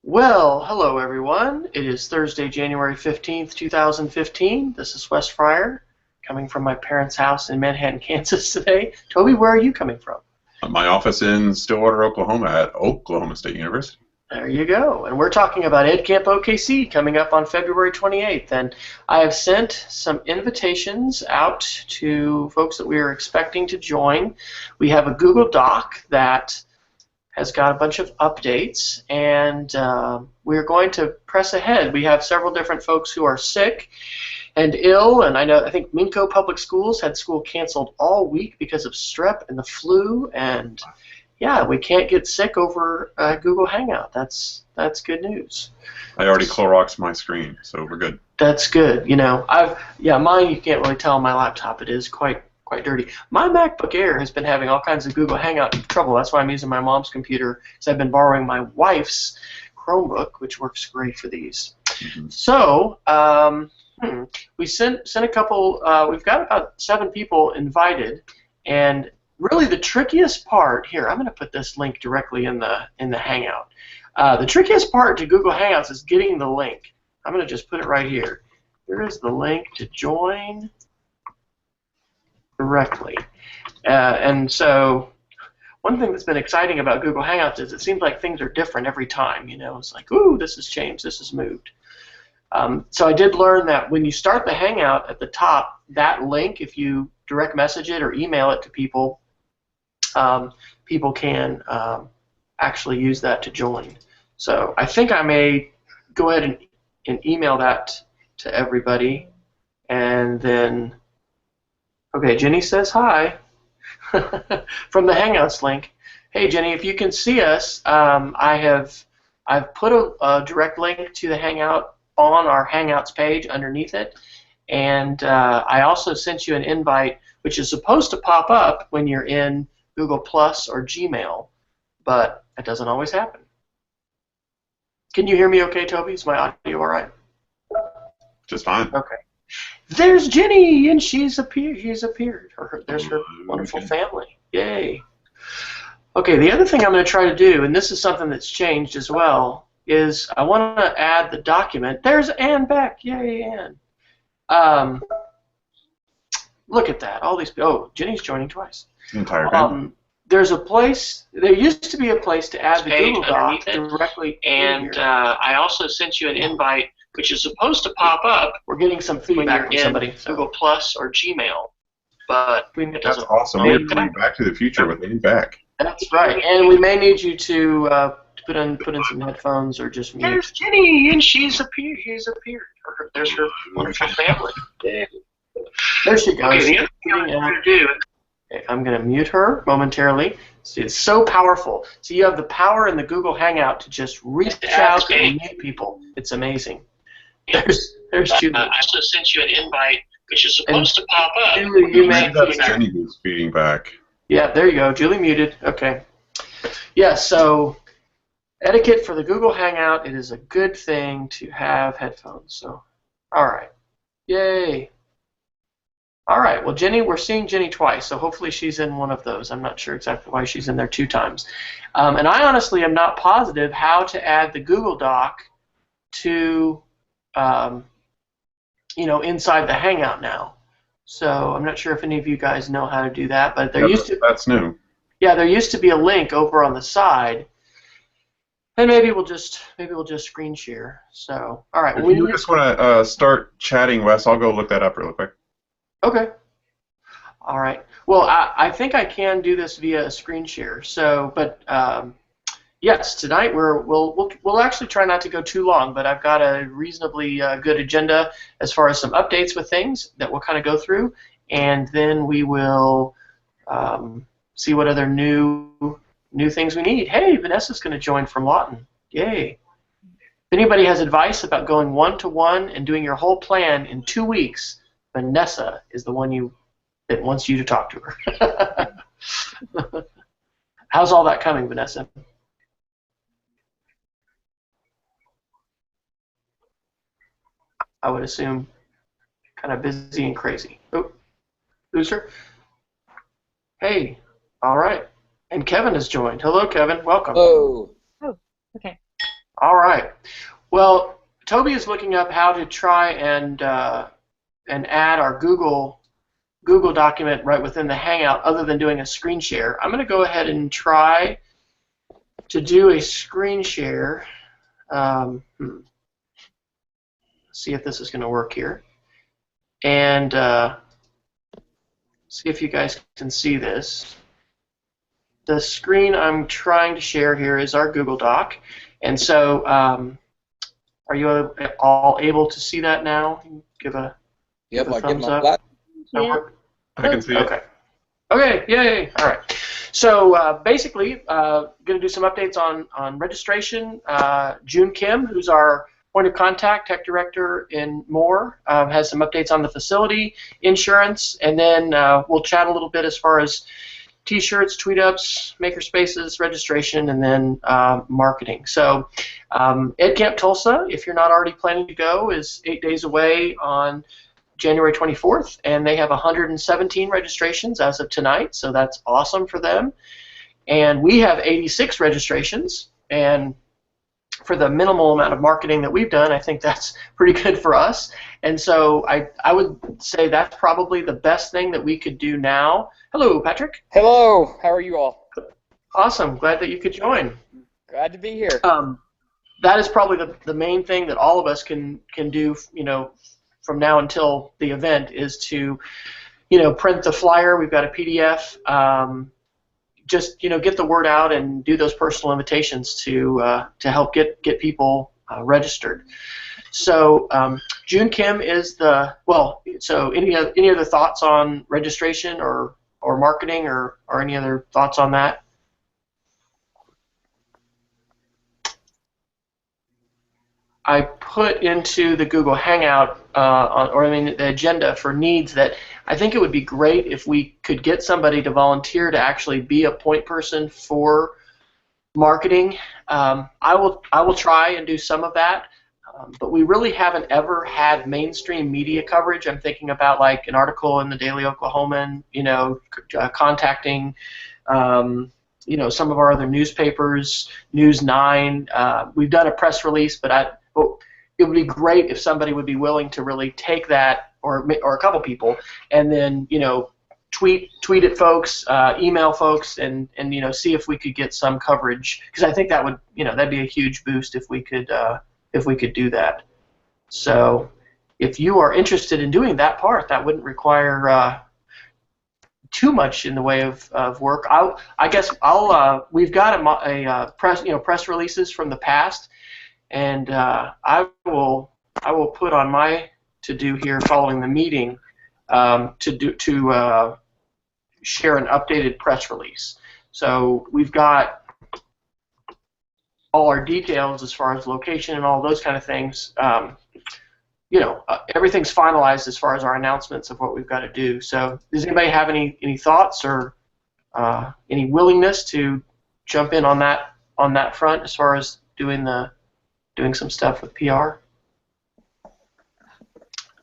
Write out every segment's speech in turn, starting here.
Well, hello everyone. It is Thursday, January 15th, 2015. This is Wes Fryer, coming from my parents' house in Manhattan, Kansas today. Toby, where are you coming from? My office in Stillwater, Oklahoma at Oklahoma State University. There you go. And we're talking about EdCampOKC coming up on February 28th. And I have sent some invitations out to folks that we are expecting to join. We have a Google Doc that has got a bunch of updates, and we're going to press ahead. We have several different folks who are sick and ill, and I think Minco Public Schools had school canceled all week because of strep and the flu, and yeah, we can't get sick over Google Hangout. That's good news. I already Cloroxed my screen, so we're good. That's good. Mine you can't really tell on my laptop. It is quite dirty. My MacBook Air has been having all kinds of Google Hangout trouble. That's why I'm using my mom's computer, because I've been borrowing my wife's Chromebook, which works great for these. Mm-hmm. So we sent a couple. We've got about 7 people invited, and really the trickiest part here. I'm going to put this link directly in the Hangout. The trickiest part to Google Hangouts is getting the link. I'm going to just put it right here. Here is the link to join directly. And so one thing that's been exciting about Google Hangouts is it seems like things are different every time. It's like, ooh, this has changed, this has moved. So I did learn that when you start the Hangout at the top, that link, if you direct message it or email it to people, people can actually use that to join. So I think I may go ahead and email that to everybody, and then okay, Jenny says hi from the Hangouts link. Hey, Jenny, if you can see us, I've put a direct link to the Hangout on our Hangouts page underneath it, and I also sent you an invite, which is supposed to pop up when you're in Google Plus or Gmail, but it doesn't always happen. Can you hear me okay, Toby? Is my audio all right? Just fine. Okay. There's Jenny, and she's appeared. There's her wonderful family. Yay. Okay, the other thing I'm going to try to do, and this is something that's changed as well, is I want to add the document. There's Ann back. Yay, Ann. Look at that. All these. Oh, Jenny's joining twice. Entire family. There's a place. There used to be a place to add the Google Doc directly. And I also sent you an invite, which is supposed to pop up. We're getting some feedback from somebody. Google Plus or Gmail, but that's awesome. We're coming Back to the Future with Ann back. That's right, and we may need you to put in some headphones or just mute. There's Jenny, and she's appeared. There's her wonderful family. Yeah. There she goes. Okay, the other thing I'm going to do. I'm going to mute her momentarily. See, it's so powerful. So you have the power in the Google Hangout to just reach out and mute people. It's amazing. There's Julie. I also sent you an invite, which is supposed to pop up. Julie, that's Jenny who's feeding back. Yeah, there you go. Julie muted. Okay. Yeah, so etiquette for the Google Hangout, it is a good thing to have headphones. So, all right. Yay. All right, well, Jenny, we're seeing Jenny twice, so hopefully she's in one of those. I'm not sure exactly why she's in there 2 times. And I honestly am not positive how to add the Google Doc to, inside the Hangout now. So I'm not sure if any of you guys know how to do that, but that's new. Yeah, there used to be a link over on the side, and maybe we'll just screen share. So, all right. If you just want to start chatting, Wes, I'll go look that up real quick. Okay. All right. Well, I think I can do this via a screen share. So, but yes, tonight we'll actually try not to go too long, but I've got a reasonably good agenda as far as some updates with things that we'll kind of go through, and then we will see what other new things we need. Hey, Vanessa's going to join from Lawton. Yay. If anybody has advice about going one-to-one and doing your whole plan in 2 weeks, Vanessa is the one that wants you to talk to her. How's all that coming, Vanessa? I would assume kind of busy and crazy. Oh, who's her? Hey, all right. And Kevin has joined. Hello, Kevin. Welcome. Oh. Oh, okay. All right. Well, Toby is looking up how to try and add our Google document right within the Hangout other than doing a screen share. I'm going to go ahead and try to do a screen share. See if this is going to work here. And see if you guys can see this. The screen I'm trying to share here is our Google Doc. And so are you all able to see that now? Give a, Yep, give a I get thumbs my up. flat. Yeah. I can see it. Okay. Okay, yay. All right. So basically, going to do some updates on registration. June Kim, who's our point of contact, tech director in Moore, has some updates on the facility, insurance, and then we'll chat a little bit as far as T-shirts, tweet-ups, makerspaces, registration, and then marketing. So EdCamp Tulsa, if you're not already planning to go, is 8 days away on January 24th, and they have 117 registrations as of tonight, so that's awesome for them. And we have 86 registrations, and for the minimal amount of marketing that we've done, I think that's pretty good for us. And so I would say that's probably the best thing that we could do now. Hello, Patrick. Hello, how are you all? Awesome. Glad that you could join. Glad to be here. That is probably the main thing that all of us can do, from now until the event is to, print the flyer. We've got a PDF. Just get the word out and do those personal invitations to help get people registered. So June Kim is so any other thoughts on registration or marketing or any other thoughts on that? I put into the Google Hangout the agenda for needs that I think it would be great if we could get somebody to volunteer to actually be a point person for marketing. I will try and do some of that, but we really haven't ever had mainstream media coverage. I'm thinking about like an article in the Daily Oklahoman, contacting some of our other newspapers, News 9. We've done a press release, but it would be great if somebody would be willing to really take that, or a couple people, and then tweet at folks, email folks, and see if we could get some coverage, because I think that would that'd be a huge boost if we could do that. So if you are interested in doing that part, that wouldn't require too much in the way of work. We've got a press releases from the past, and I will put on my to-do here following the meeting to share an updated press release. So we've got all our details as far as location and all those kind of things. Everything's finalized as far as our announcements of what we've got to do. So does anybody have any thoughts or any willingness to jump in on that front as far as doing some stuff with PR?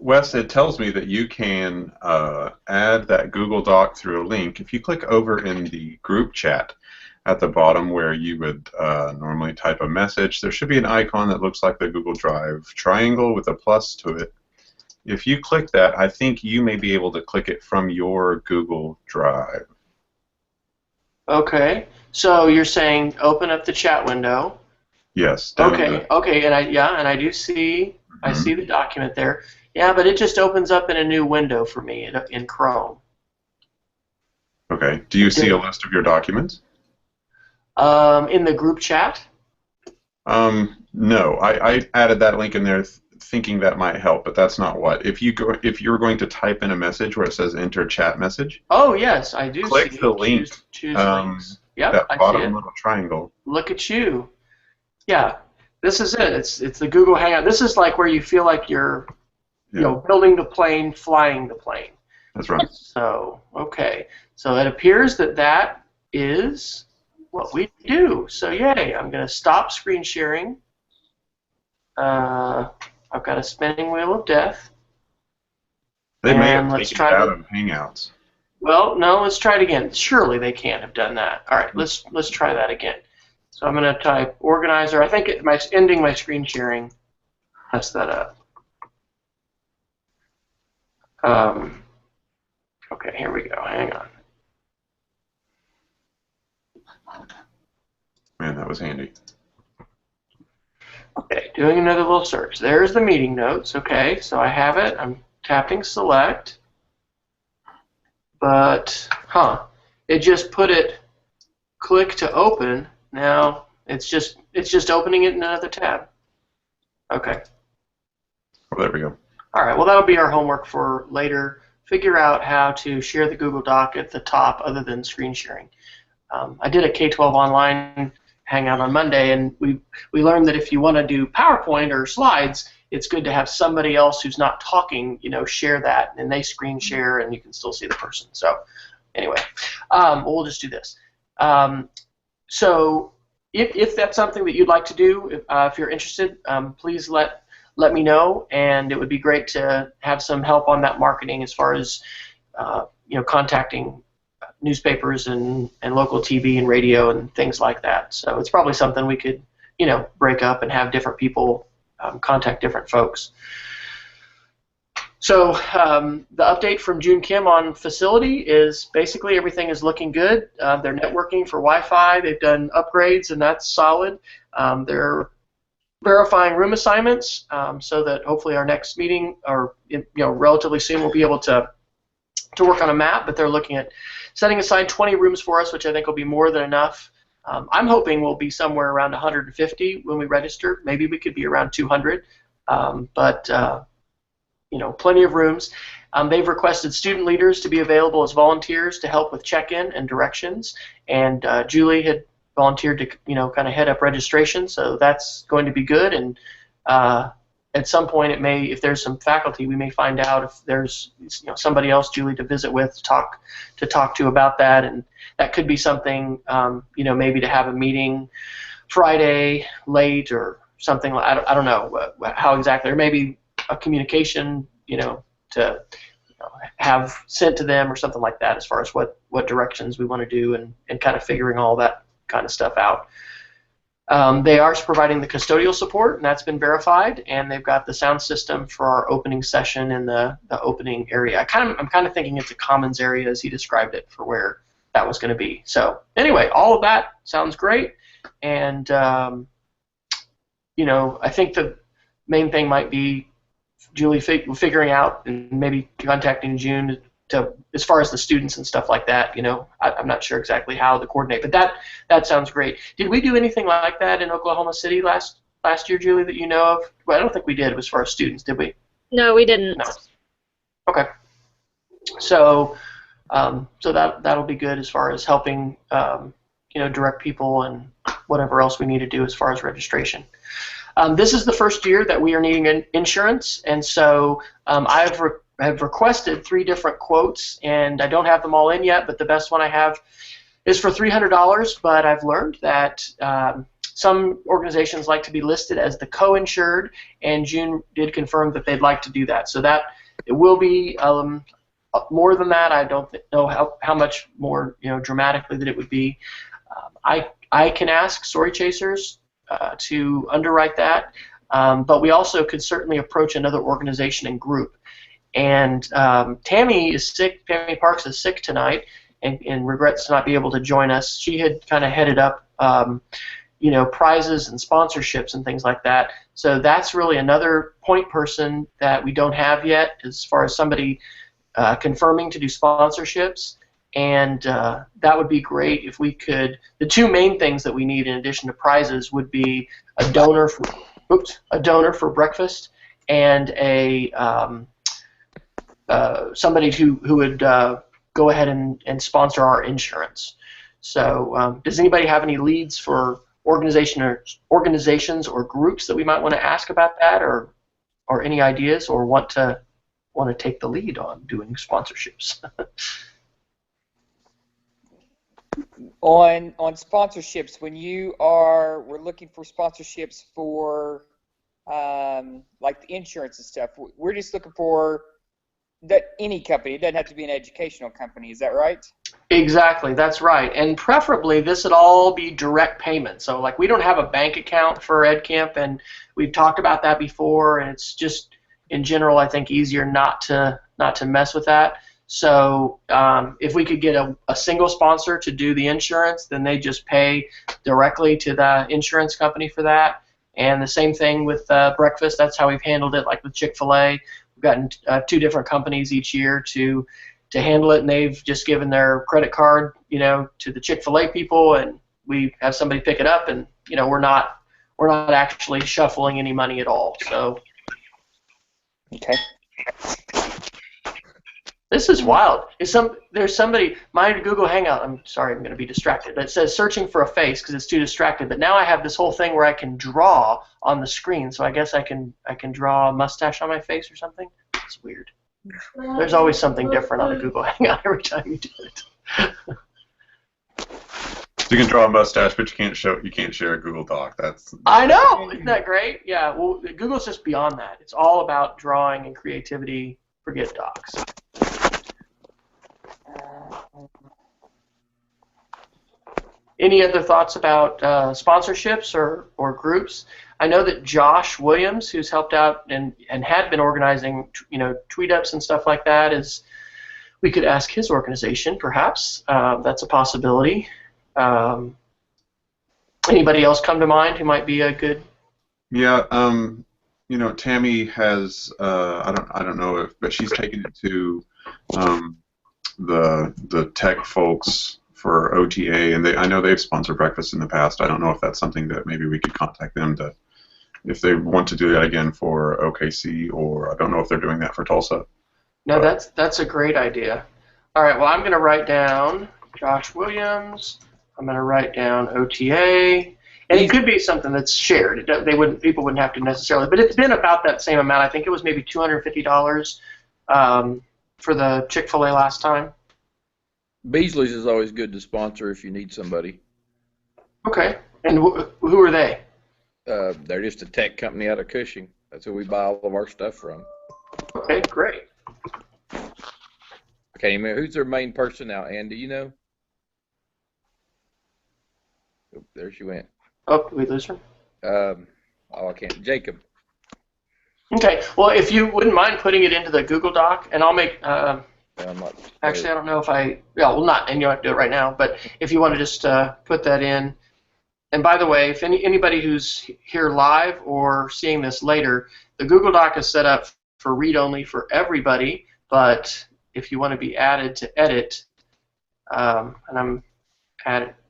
Wes, it tells me that you can add that Google Doc through a link. If you click over in the group chat at the bottom where you would normally type a message, there should be an icon that looks like the Google Drive triangle with a plus to it. If you click that, I think you may be able to click it from your Google Drive. Okay, so you're saying open up the chat window. Yes. Okay, and I do see I see the document there. Yeah, but it just opens up in a new window for me in Chrome. Okay. Do you see a list of your documents? In the group chat? No. I added that link in there thinking that might help, but that's not what. If you're going to type in a message where it says enter chat message. Oh yes, I do. Click see the link. Choose links. Yep, that I bottom see it. little triangle. Look at you. Yeah, this is it. It's the Google Hangout. This is like where you feel like you're building the plane, flying the plane. That's right. So, okay. So it appears that is what we do. So, yay. I'm going to stop screen sharing. I've got a spinning wheel of death. They may have let's taken it try out of Hangouts. Well, no, let's try it again. Surely they can't have done that. All right, let's try that again. So I'm going to type organizer. I think ending my screen sharing messed that up. Okay, here we go. Hang on. Man, that was handy. Okay, doing another little search. There's the meeting notes. Okay, so I have it. I'm tapping select. But, it just put it, click to open. Now it's just opening it in another tab. Okay. Oh, there we go. All right, well, that'll be our homework for later. Figure out how to share the Google Doc at the top other than screen sharing. I did a K-12 online hangout on Monday, and we learned that if you want to do PowerPoint or slides, it's good to have somebody else who's not talking, share that, and they screen share, and you can still see the person. So anyway, we'll just do this. So if that's something that you'd like to do, if you're interested, please let me know, and it would be great to have some help on that marketing as far as contacting newspapers and local TV and radio and things like that. So it's probably something we could break up and have different people contact different folks. So the update from June Kim on facility is basically everything is looking good. They're networking for Wi-Fi. They've done upgrades, and that's solid. They're verifying room assignments so that hopefully our next meeting, or relatively soon, we'll be able to work on a map. But they're looking at setting aside 20 rooms for us, which I think will be more than enough. I'm hoping we'll be somewhere around 150 when we register. Maybe we could be around 200, but plenty of rooms. They've requested student leaders to be available as volunteers to help with check-in and directions, and Julie had volunteered to kind of head up registration, so that's going to be good. And at some point, if there's some faculty, we may find out if there's somebody else, Julie, to visit with, to talk to about that, and that could be something maybe to have a meeting Friday late or something. I don't know how exactly, or maybe a communication to have sent to them or something like that as far as what directions we want to do, and kind of figuring all that kind of stuff out. They are providing the custodial support, and that's been verified, and they've got the sound system for our opening session in the opening area. I'm kind of thinking it's a commons area as he described it for where that was going to be. So anyway, all of that sounds great, and I think the main thing might be Julie figuring out and maybe contacting June to, as far as the students and stuff like that. I'm not sure exactly how to coordinate, but that sounds great. Did we do anything like that in Oklahoma City last year, Julie, that you know of? Well, I don't think we did as far as students, did we? No, we didn't. No. Okay. So that'll be good as far as helping direct people and whatever else we need to do as far as registration. This is the first year that we are needing insurance, and so I've requested 3 different quotes, and I don't have them all in yet, but the best one I have is for $300, but I've learned that some organizations like to be listed as the co-insured, and June did confirm that they'd like to do that. So that it will be more than that. I don't know how much more dramatically that it would be. I can ask Story Chasers to underwrite that, but we also could certainly approach another organization and group. And Tammy is sick. Tammy Parks is sick tonight, and regrets to not be able to join us. She had kind of headed up, prizes and sponsorships and things like that. So that's really another point person that we don't have yet, as far as somebody confirming to do sponsorships. And that would be great if we could. The 2 main things that we need in addition to prizes would be a donor for breakfast, and a somebody who would go ahead and sponsor our insurance. So does anybody have any leads for organizations or groups that we might want to ask about that, or any ideas, or want to take the lead on doing sponsorships? On sponsorships, when we're looking for sponsorships for like the insurance and stuff, we're just looking for any company. It doesn't have to be an educational company. Is that right? Exactly, that's right. And preferably this would all be direct payment. So like we don't have a bank account for EdCamp, and we've talked about that before, and it's just in general I think easier not to mess with that. So if we could get a single sponsor to do the insurance, then they just pay directly to the insurance company for that. And the same thing with breakfast. That's how we've handled it. Like with Chick-fil-A, we've gotten two different companies each year to handle it, and they've just given their credit card, to the Chick-fil-A people, and we have somebody pick it up, and we're not actually shuffling any money at all. So Okay. this is wild. There's somebody my Google Hangout. I'm sorry, I'm going to be distracted. But it says searching for a face because it's too distracted. But now I have this whole thing where I can draw on the screen. So I guess I can draw a mustache on my face or something. It's weird. There's always something different on a Google Hangout every time you do it. You can draw a mustache, but you can't share a Google Doc. I know, isn't that great? Yeah. Well, Google's just beyond that. It's all about drawing and creativity. Forget docs. Any other thoughts about sponsorships or groups? I know that Josh Williams, who's helped out and had been organizing, tweet ups and stuff like that, we could ask his organization, perhaps. That's a possibility. Anybody else come to mind who might be a good? Yeah, Tammy has I don't know but she's taken it to the tech folks for OTA, and I know they've sponsored breakfast in the past. I don't know if that's something that maybe we could contact them if they want to do that again for OKC, or I don't know if they're doing that for Tulsa. No, that's a great idea. All right, well, I'm going to write down Josh Williams. I'm going to write down OTA, and it could be something that's shared. People wouldn't have to necessarily, but it's been about that same amount. I think it was maybe $250 for the Chick-fil-A last time. Beasley's is always good to sponsor if you need somebody. Okay, and who are they? They're just a tech company out of Cushing. That's who we buy all of our stuff from. Okay, great. Okay, who's their main person now? Ann, do you know? Oh, there she went. Oh, did we lose her? I can't. Jacob. Okay, well, if you wouldn't mind putting it into the Google Doc, and I'll make. Actually, I don't know if I. Yeah, well, not, and you don't have to do it right now. But if you want to just put that in. And by the way, if anybody who's here live or seeing this later, the Google Doc is set up for read-only for everybody. But if you want to be added to edit, and I'm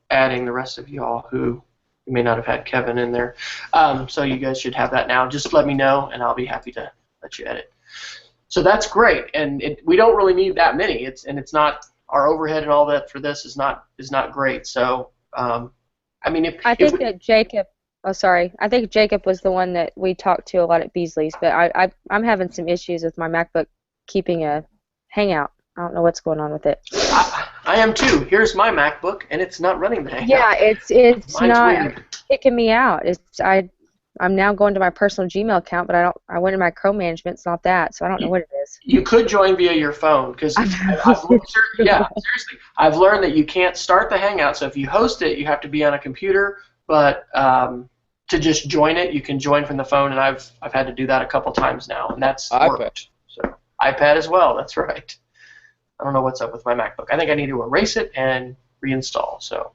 adding the rest of y'all who you may not have had Kevin in there, so you guys should have that now. Just let me know, and I'll be happy to let you edit. So that's great, and we don't really need that many. It's not our overhead and all that for this is not great. So I mean, I think that Jacob. Oh, sorry. I think Jacob was the one that we talked to a lot at Beasley's, but I'm having some issues with my MacBook keeping a Hangout. I don't know what's going on with it. I am too. Here's my MacBook, and it's not running the Hangout. Yeah, it's Mine's not weird. kicking me out. I'm now going to my personal Gmail account, but I went to my Chrome management. It's not that, so I don't know what it is. You could join via your phone because seriously, I've learned that you can't start the Hangout. So if you host it, you have to be on a computer. But to just join it, you can join from the phone, and I've had to do that a couple times now, and that's iPad. Worked. So iPad as well. That's right. I don't know what's up with my MacBook. I think I need to erase it and reinstall. So.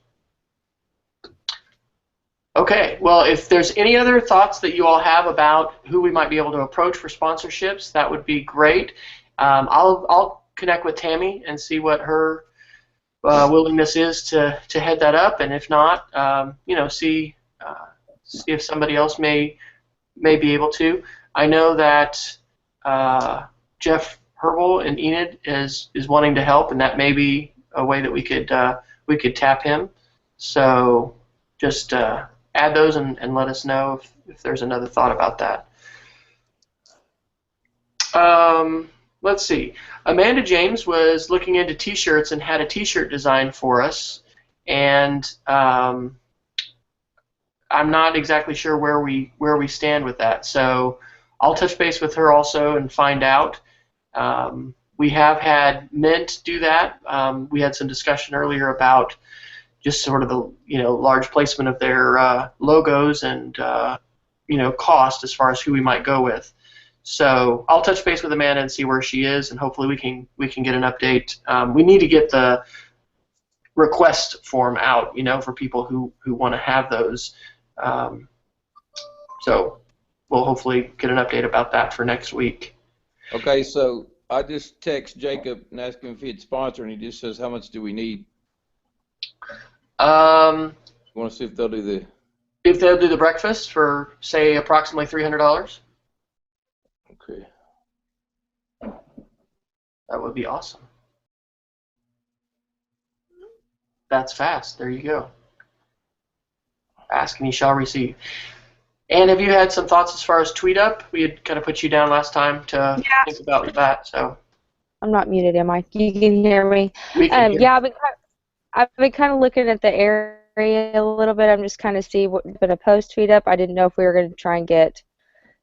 Okay, well, if there's any other thoughts that you all have about who we might be able to approach for sponsorships, that would be great. I'll connect with Tammy and see what her willingness is to head that up, and if not, see if somebody else may be able to. I know that Jeff Herbal in Enid is wanting to help, and that may be a way that we could tap him. So just add those and let us know if there's another thought about that. Let's see. Amanda James was looking into T-shirts and had a T-shirt design for us, and I'm not exactly sure where we stand with that. So I'll touch base with her also and find out. We have had Mint do that. We had some discussion earlier about just sort of the large placement of their logos and cost as far as who we might go with. So I'll touch base with Amanda and see where she is, and hopefully we can get an update. We need to get the request form out, for people who want to have those. So we'll hopefully get an update about that for next week. Okay, so I just text Jacob and asked him if he'd sponsor, and he just says, how much do we need? You want to see if they'll do the... If they'll do the breakfast for, say, approximately $300. Okay. That would be awesome. That's fast. There you go. Ask and you shall receive. And have you had some thoughts as far as Tweet Up? We had kind of put you down last time to think about that. So I'm not muted, am I? You can hear me. we can hear. Yeah, I've been kind of looking at the area a little bit. I'm just kind of see what going to post Tweet Up. I didn't know if we were going to try and get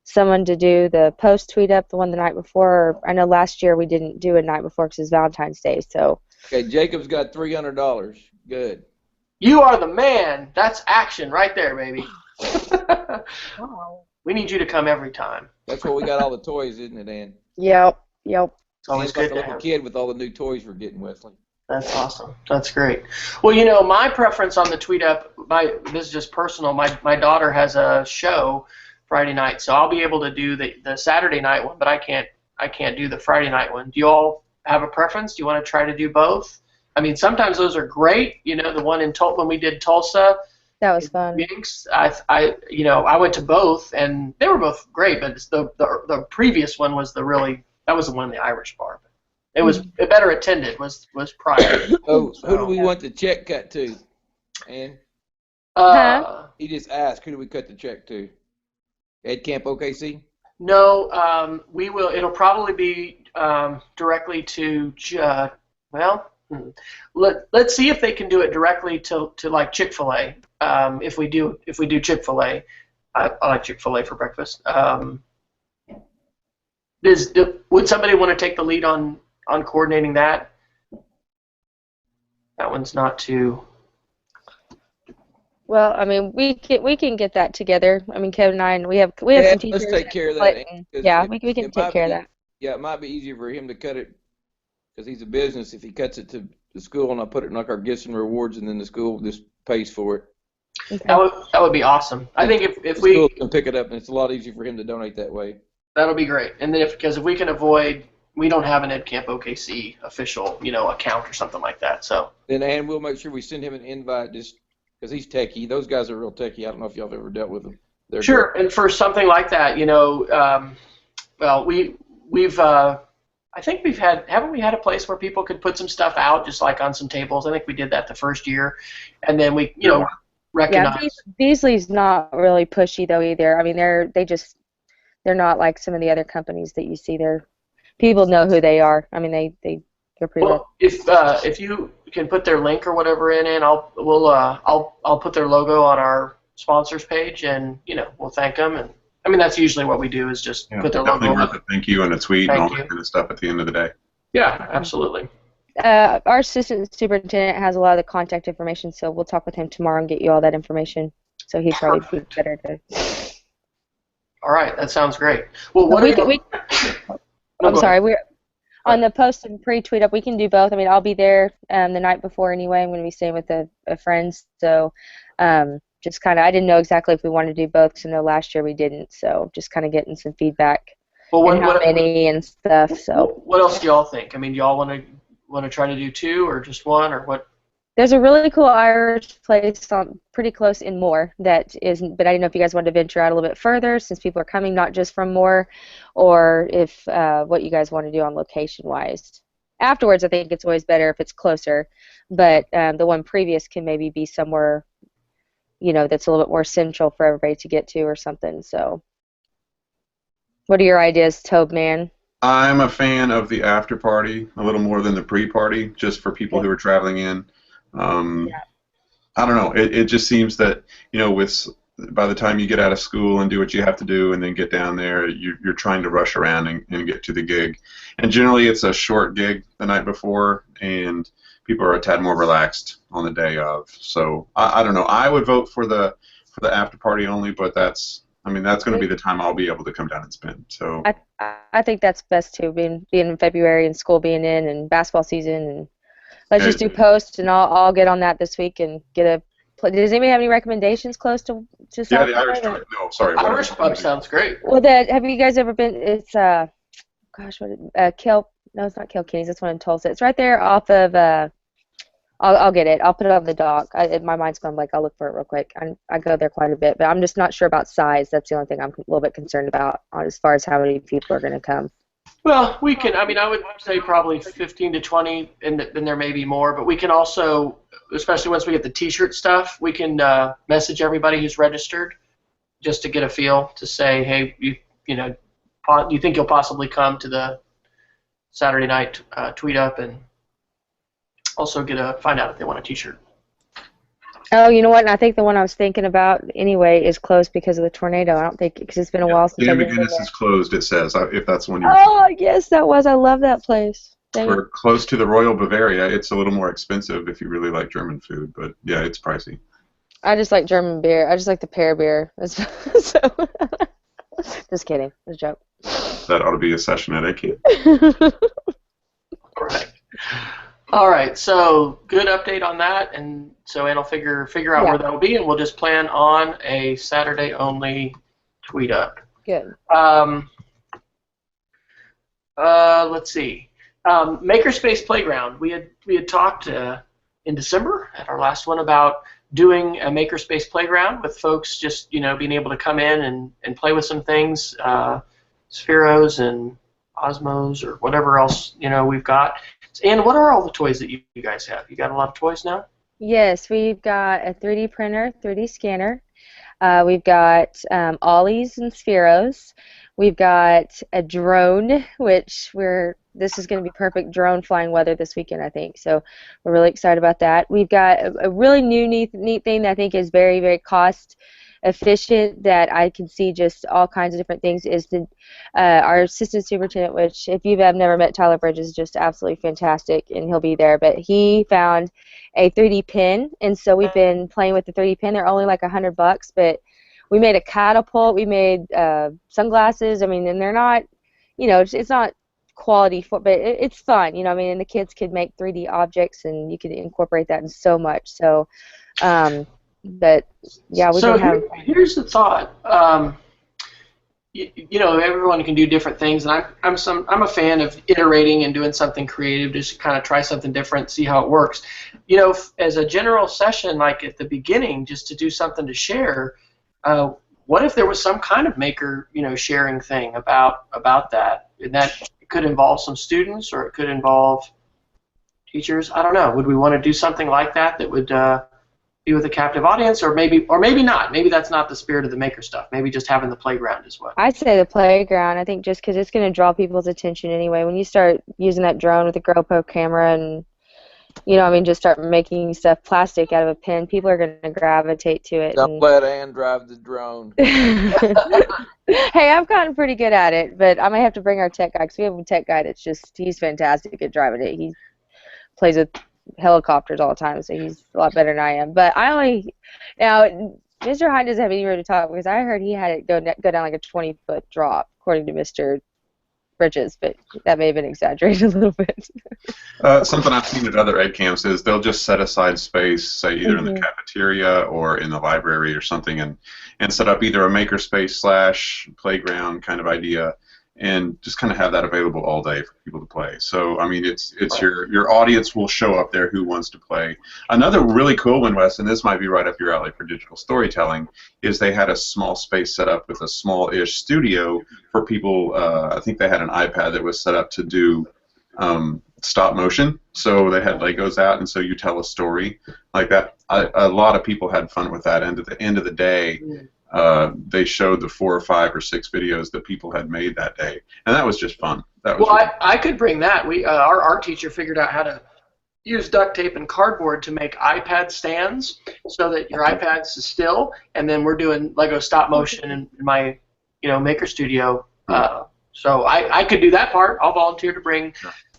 someone to do the post Tweet Up, the one the night before. I know last year we didn't do it night before because it was Valentine's Day. So okay, Jacob's got $300. Good. You are the man. That's action right there, baby. We need you to come every time. That's where we got all the toys, isn't it, Ann? Yep. It's always It's like good a to little have. kid with all the new toys we're getting, Wesley. That's awesome. That's great. Well, my preference on the Tweet Up, this is just personal. My daughter has a show Friday night, so I'll be able to do the Saturday night one, but I can't do the Friday night one. Do you all have a preference? Do you want to try to do both? I mean, sometimes those are great. The one when we did Tulsa. That was fun. Meetings, I went to both, and they were both great. But the previous one was that was the one in the Irish bar. It was better attended. Was prior. Oh, who do we want the check cut to? And he just asked, who do we cut the check to? EdCampOKC? No, we will. It'll probably be directly to. Let's see if they can do it directly to like Chick-fil-A. If we do Chick-fil-A, I like Chick-fil-A for breakfast. Would somebody want to take the lead on coordinating that? That one's not too. Well, I mean, we can get that together. I mean, Kevin and I, and we have some teachers. Let's take care of that. Yeah, we can take care of that. Yeah, it might be easier for him to cut it because he's a business. If he cuts it to the school and I put it in like our gifts and rewards, and then the school just pays for it. Okay. That would be awesome. I think if the we school can pick it up, and it's a lot easier for him to donate that way. that'll be great. And then because if we can avoid, we don't have an EdCampOKC official account or something like that. So And we'll make sure we send him an invite just because he's techie. Those guys are real techie. I don't know if y'all have ever dealt with them. They're sure. And for something like that, well, we've I think haven't we had a place where people could put some stuff out just like on some tables? I think we did that the first year, and then we recognize. Yeah, Beasley's not really pushy though either. I mean, they're not like some of the other companies that you see. People know who they are. I mean, they're pretty. Well, if you can put their link or whatever in, I'll put their logo on our sponsors page, and we'll thank them. And I mean, that's usually what we do is just put their logo. Definitely worth a thank you and a tweet and all Thank you. that kind of stuff at the end of the day. Yeah, absolutely. Our assistant superintendent has a lot of the contact information, so we'll talk with him tomorrow and get you all that information. So he'd probably be better to. All right, that sounds great. Well, I'm sorry, we're on the post and pre-tweet up. We can do both. I mean, I'll be there the night before anyway. I'm going to be staying with a friend, so just kind of. I didn't know exactly if we wanted to do both, because I know last year we didn't. So just kind of getting some feedback. Well, and how many and stuff. So. What else do y'all think? I mean, do y'all want to try to do two or just one or what? There's a really cool Irish place pretty close in Moore that is, but I didn't know if you guys wanted to venture out a little bit further since people are coming not just from Moore, or if what you guys want to do on location-wise. Afterwards, I think it's always better if it's closer, but the one previous can maybe be somewhere, that's a little bit more central for everybody to get to or something. So, what are your ideas, Tobe man? I'm a fan of the after party a little more than the pre-party, just for people who are traveling in. I don't know. It just seems that with by the time you get out of school and do what you have to do and then get down there, you're trying to rush around and get to the gig. And generally it's a short gig the night before, and people are a tad more relaxed on the day of. So I don't know. I would vote for the after party only, but that's going to be the time I'll be able to come down and spend. So I think that's best too, being in February and school being in and basketball season, and let's just do posts, and I'll get on that this week and get a. Does anybody have any recommendations close to South yeah, the Florida? Irish. No, sorry. Irish pub sounds great. Well, have you guys ever been? It's gosh, Kill? No, it's not Kilkenny's. It's one in Tulsa. It's right there off of. I'll get it. I'll put it on the dock. My mind's going blank. I'll look for it real quick. I go there quite a bit, but I'm just not sure about size. That's the only thing I'm a little bit concerned about as far as how many people are going to come. Well, we can. I would say probably 15 to 20, and then there may be more. But we can also, especially once we get the T-shirt stuff, we can message everybody who's registered, just to get a feel to say, hey, you think you'll possibly come to the Saturday night tweet up, and also find out if they want a T-shirt. Oh, you know what? And I think the one I was thinking about anyway is closed because of the tornado. I don't think, because it's been a while since I've been McGinnis is closed, it says, if that's the one you're. Oh, yes, that was. I love that place. We're close to the Royal Bavaria. It's a little more expensive if you really like German food, but yeah, it's pricey. I just like German beer. I just like the pear beer. So, just kidding. It's a joke. That ought to be a session at EdCamp. All right, so good update on that, and so Ann will figure out where that'll be, and we'll just plan on a Saturday-only tweet up. Good. Let's see. Makerspace Playground. We had talked in December at our last one about doing a Makerspace Playground with folks just being able to come in and play with some things, Spheros and Osmos or whatever else we've got. And what are all the toys that you guys have? You got a lot of toys now? Yes, we've got a 3D printer, 3D scanner. We've got ollies and spheros. We've got a drone, which this is going to be perfect drone flying weather this weekend, I think. So we're really excited about that. We've got a really new neat thing that I think is very, very cost efficient, that I can see just all kinds of different things, is our assistant superintendent, which if you've never met Tyler Bridges, is just absolutely fantastic, and he'll be there, but he found a 3D pen, and so we've been playing with the 3D pen. They're only like $100, but we made a catapult, we made sunglasses, and they're not, it's not quality, but it's fun, and the kids could make 3D objects, and you could incorporate that in so much, so but yeah, we can have. Here's the thought. Everyone can do different things, and I'm a fan of iterating and doing something creative, just kind of try something different, see how it works. As a general session, like at the beginning, just to do something to share. What if there was some kind of maker, sharing thing about that, and that could involve some students, or it could involve teachers. I don't know. Would we want to do something like that would be with a captive audience, or maybe not? Maybe that's not the spirit of the maker stuff. Maybe just having the playground as well. I'd say the playground. I think just because it's going to draw people's attention anyway. When you start using that drone with a GoPro camera and just start making stuff plastic out of a pen, people are going to gravitate to it. Don't let Ann drive the drone. Hey, I've gotten pretty good at it, but I might have to bring our tech guy, because we have a tech guy he's fantastic at driving it. He plays with helicopters all the time, so he's a lot better than I am. But Mr. Hine doesn't have any room to talk, because I heard he had it go down like a 20-foot drop, according to Mr. Bridges, but that may have been exaggerated a little bit. Something I've seen at other EdCamps is they'll just set aside space, say either in the cafeteria or in the library or something, and set up either a makerspace / playground kind of idea, and just kind of have that available all day for people to play. So it's your audience will show up there who wants to play. Another really cool one, Wes, and this might be right up your alley for digital storytelling, is they had a small space set up with a small-ish studio for people. I think they had an iPad that was set up to do stop motion. So they had Legos out, and so you tell a story like that. A lot of people had fun with that, and at the end of the day, they showed the 4 or 5 or 6 videos that people had made that day, and that was just fun. I could bring that. Our art teacher figured out how to use duct tape and cardboard to make iPad stands so that your iPad's still, and then we're doing Lego stop motion in my, Maker Studio. So I could do that part. I'll volunteer to bring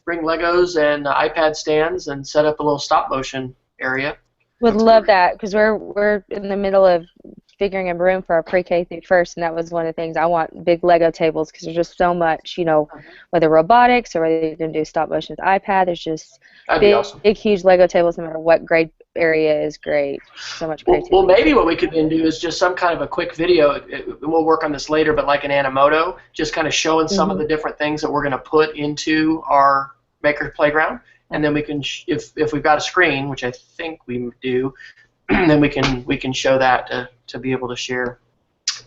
Legos and iPad stands and set up a little stop motion area. Would love that, because we're in the middle of figuring a room for our pre-K through first, and that was one of the things. I want big Lego tables because there's just so much, whether robotics or whether you're going to do stop motion with iPad, there's just big, huge Lego tables no matter what grade area is great. So much creativity. Well, maybe what we could then do is just some kind of a quick video. We'll work on this later, but like an Animoto, just kind of showing some of the different things that we're going to put into our Maker Playground. And then we can, if we've got a screen, which I think we do, then we can show that to be able to share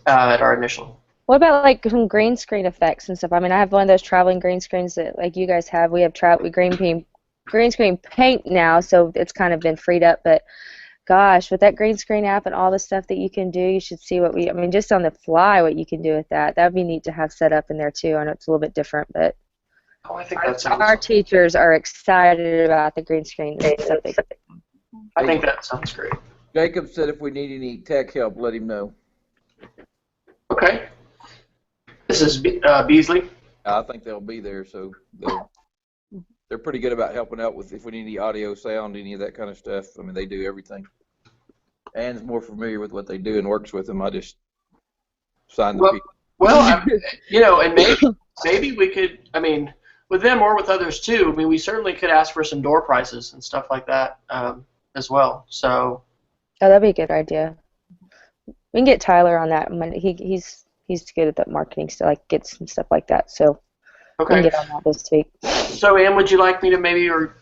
at our initial. What about like some green screen effects and stuff? I mean, I have one of those traveling green screens that like you guys have. We have green screen paint now, so it's kind of been freed up. But gosh, with that green screen app and all the stuff that you can do, you should see just on the fly what you can do with that. That would be neat to have set up in there too. I know it's a little bit different, but. Oh, I think that sounds. Our teachers are excited about the green screen. I think that sounds great. Jacob said if we need any tech help, let him know. Okay. This is Beasley. I think they'll be there, so they're pretty good about helping out with if we need any audio, sound, any of that kind of stuff. I mean, they do everything. Ann's more familiar with what they do and works with them. I just sign the people. Well, and maybe we could. I mean, with them or with others too. I mean, we certainly could ask for some door prices and stuff like that as well. So. Oh, that'd be a good idea. We can get Tyler on that. He's good at that marketing stuff, like get some stuff like that. So we can get on that this week. So, Ann, would you like me to or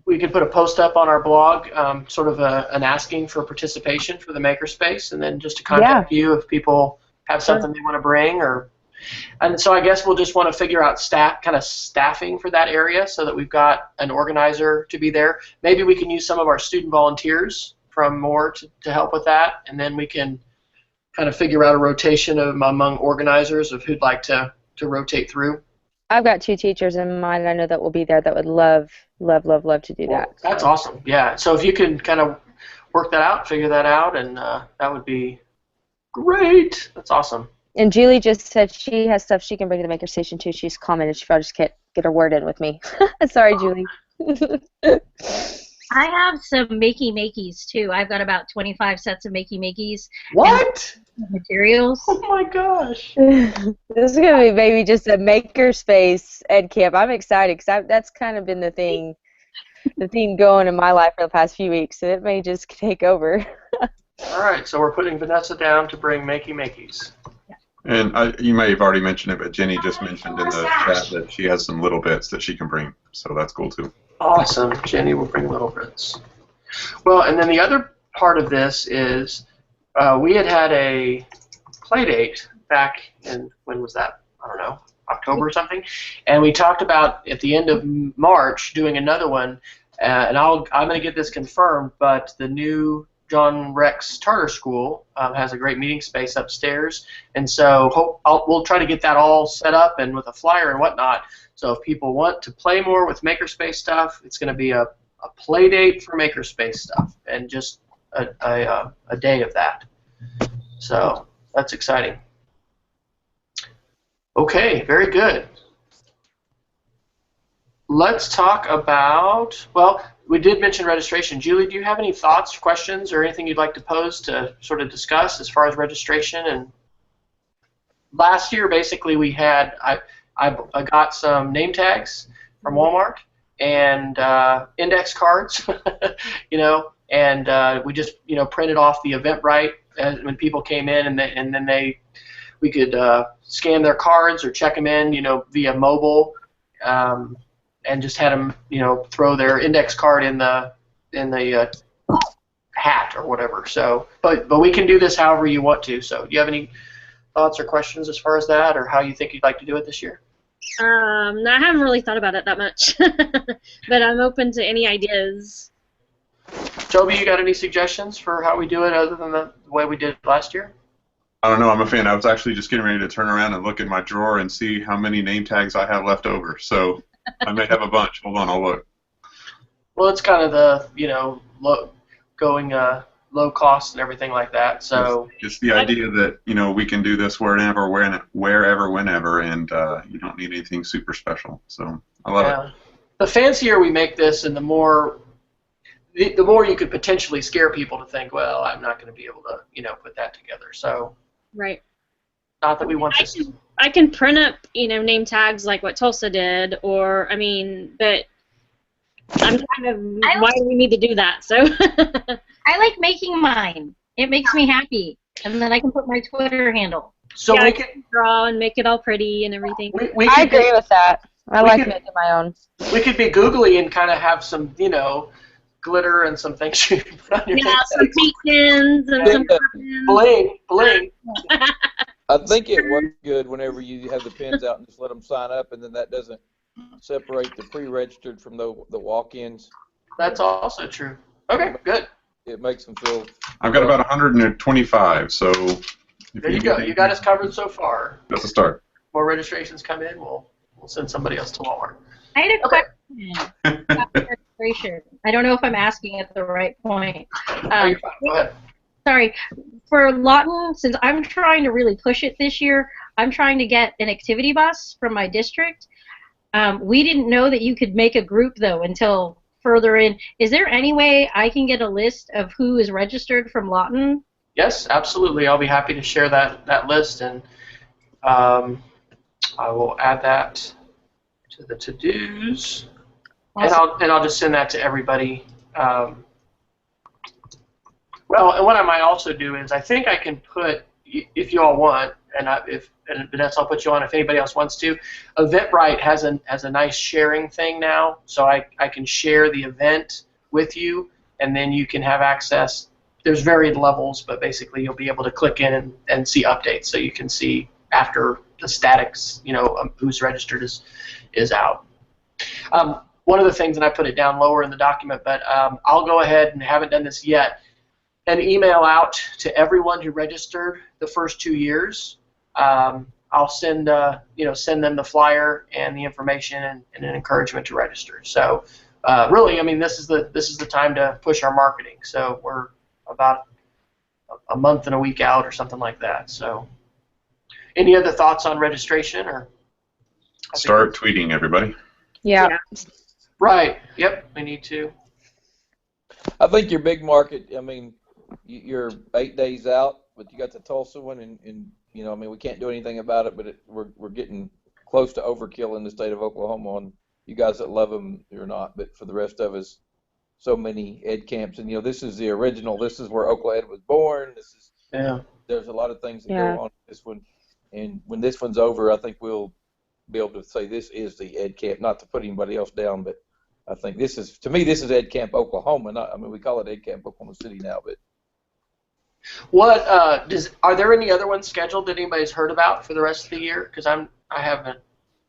we could put a post up on our blog, sort of an asking for participation for the makerspace, and then just to contact you if people have something they want to bring, and so I guess we'll just want to figure out staffing for that area so that we've got an organizer to be there. Maybe we can use some of our student volunteers from Moore to help with that, and then we can kind of figure out a rotation among organizers of who'd like to rotate through. I've got 2 teachers in mind I know that will be there that would love to do that. That's awesome. Yeah. So if you can kind of work that out, figure that out, and that would be great. That's awesome. And Julie just said she has stuff she can bring to the Maker Station too. She's commented she probably just can't get her word in with me. Sorry, Julie. I have some Makey-Makeys too. I've got about 25 sets of Makey-Makeys. What? Materials. Oh my gosh. This is going to be maybe just a makerspace ed camp. I'm excited because that's kind of been the theme going in my life for the past few weeks, so it may just take over. All right, so we're putting Vanessa down to bring Makey-Makeys. And you may have already mentioned it, but Jenny just mentioned in the chat that she has some little bits that she can bring, so that's cool too. Awesome. Jenny will bring little bits. Well, and then the other part of this is we had a play date back in, when was that? I don't know, October or something. And we talked about at the end of March doing another one. And I'm going to get this confirmed, but the new John Rex Charter School has a great meeting space upstairs. And so we'll try to get that all set up and with a flyer and whatnot. So if people want to play more with Makerspace stuff, it's going to be a play date for Makerspace stuff and just a day of that. So that's exciting. Okay, very good. Let's talk about, well, we did mention registration. Julie, do you have any thoughts, questions, or anything you'd like to pose to sort of discuss as far as registration? And last year, basically, we had, I got some name tags from Walmart and index cards, and we just, printed off the Eventbrite when people came in, and then we could scan their cards or check them in, via mobile, and just had them, throw their index card in the hat or whatever. So, but we can do this however you want to. So, do you have any thoughts or questions as far as that, or how you think you'd like to do it this year? I haven't really thought about it that much, but I'm open to any ideas. Toby, you got any suggestions for how we do it other than the way we did it last year? I don't know. I'm a fan. I was actually just getting ready to turn around and look in my drawer and see how many name tags I have left over. So I may have a bunch. Hold on, I'll look. Well, it's kind of the going low cost and everything like that. So it's the idea that we can do this wherever, whenever, and you don't need anything super special. So I love it. The fancier we make this, and the more you could potentially scare people to think, well, I'm not going to be able to put that together. So right. Not that we want this. I can print up name tags like what Tulsa did, but I'm kind of why do we need to do that? So I like making mine. It makes me happy, and then I can put my Twitter handle. So yeah, we I can can draw and make it all pretty and everything. I agree with that. I like making my own. We could be googly and kind of have some, glitter and some things you can put on your some paint pins and some bling. I think it works good whenever you have the pins out and just let them sign up, and then that doesn't separate the pre-registered from the walk-ins. That's also true. Okay, good. It makes them feel. I've got about 125, so. There you go. You got us covered so far. That's a start. More registrations come in, we'll send somebody else to Walmart. I had a question about registration. I don't know if I'm asking at the right point. You're fine. Go ahead. Sorry. For Lawton, since I'm trying to really push it this year, I'm trying to get an activity bus from my district. We didn't know that you could make a group, though, until further in. Is there any way I can get a list of who is registered from Lawton? Yes, absolutely. I'll be happy to share that list, and I will add that to the to-dos, awesome. and I'll just send that to everybody. Well, and what I might also do is I think I can put, if you all want, and Vanessa, I'll put you on if anybody else wants to. Eventbrite has a nice sharing thing now, so I can share the event with you, and then you can have access. There's varied levels, but basically you'll be able to click in and see updates, so you can see after the statics, who's registered is out. One of the things, and I put it down lower in the document, but I'll go ahead and haven't done this yet, and email out to everyone who registered the first 2 years. I'll send send them the flyer and the information and an encouragement to register. So really, I mean, this is the time to push our marketing. So we're about a month and a week out or something like that. So any other thoughts on registration? Or start tweeting, everybody. Yeah. Right. Yep. We need to. I think your big market. I mean, you're 8 days out, but you got the Tulsa one, and I mean, we can't do anything about it, but we're getting close to overkill in the state of Oklahoma on you guys that love them or not. But for the rest of us, so many ed camps, and this is the original. This is where Oklahoma Ed was born. There's a lot of things that go on in this one, and when this one's over, I think we'll be able to say this is the ed camp. Not to put anybody else down, but I think this is Ed Camp Oklahoma. We call it Ed Camp Oklahoma City now, but. What are there any other ones scheduled that anybody's heard about for the rest of the year? Because I haven't.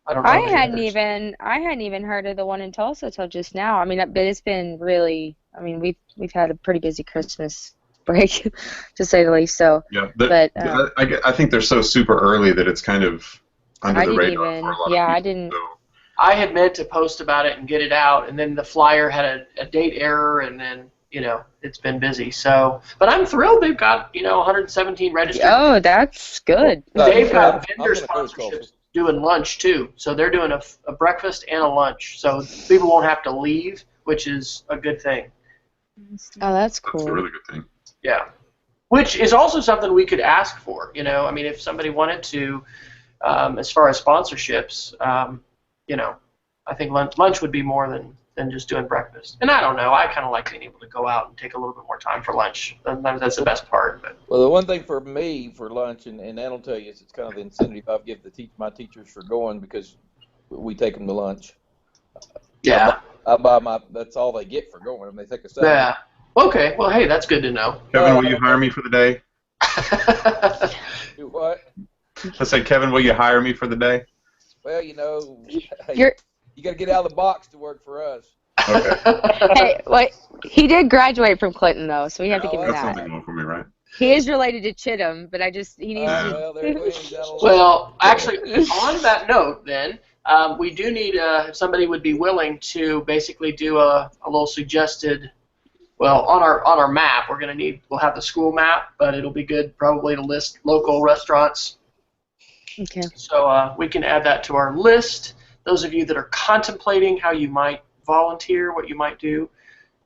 I don't know. I hadn't even heard of the one in Tulsa till just now. I mean, but it's been really. I mean, we've had a pretty busy Christmas break, to say the least. So yeah, I think they're so super early that it's kind of under the radar for a lot of people. I didn't. So. I had meant to post about it and get it out, and then the flyer had a date error, and then. It's been busy. So, but I'm thrilled they've got 117 registered. Oh, that's good. They've got vendor sponsorships doing lunch too. So they're doing a breakfast and a lunch. So people won't have to leave, which is a good thing. Oh, that's cool. That's a really good thing. Yeah, which is also something we could ask for. I mean, if somebody wanted to, as far as sponsorships, I think lunch would be more than just doing breakfast. And I don't know, I kind of like being able to go out and take a little bit more time for lunch. Sometimes that's the best part. But. Well, the one thing for me for lunch, and I'll tell you, is it's kind of the incentive I've given my teachers for going because we take them to lunch. Yeah. I buy that's all they get for going. They take a salad. Yeah. Okay, well, hey, that's good to know. Kevin, will you hire me for the day? Do what? I said, Kevin, will you hire me for the day? Well, you got to get out of the box to work for us. Okay. Hey, wait, he did graduate from Clinton, though, so we have to give him that's that. something more for me, right? He is related to Chittum, but he needs to. Well, Well, actually, on that note, then, We do need if somebody would be willing to basically do a little suggested. Well, on our map, we'll have the school map, but it'll be good probably to list local restaurants. Okay. So we can add that to our list. Those of you that are contemplating how you might volunteer, what you might do,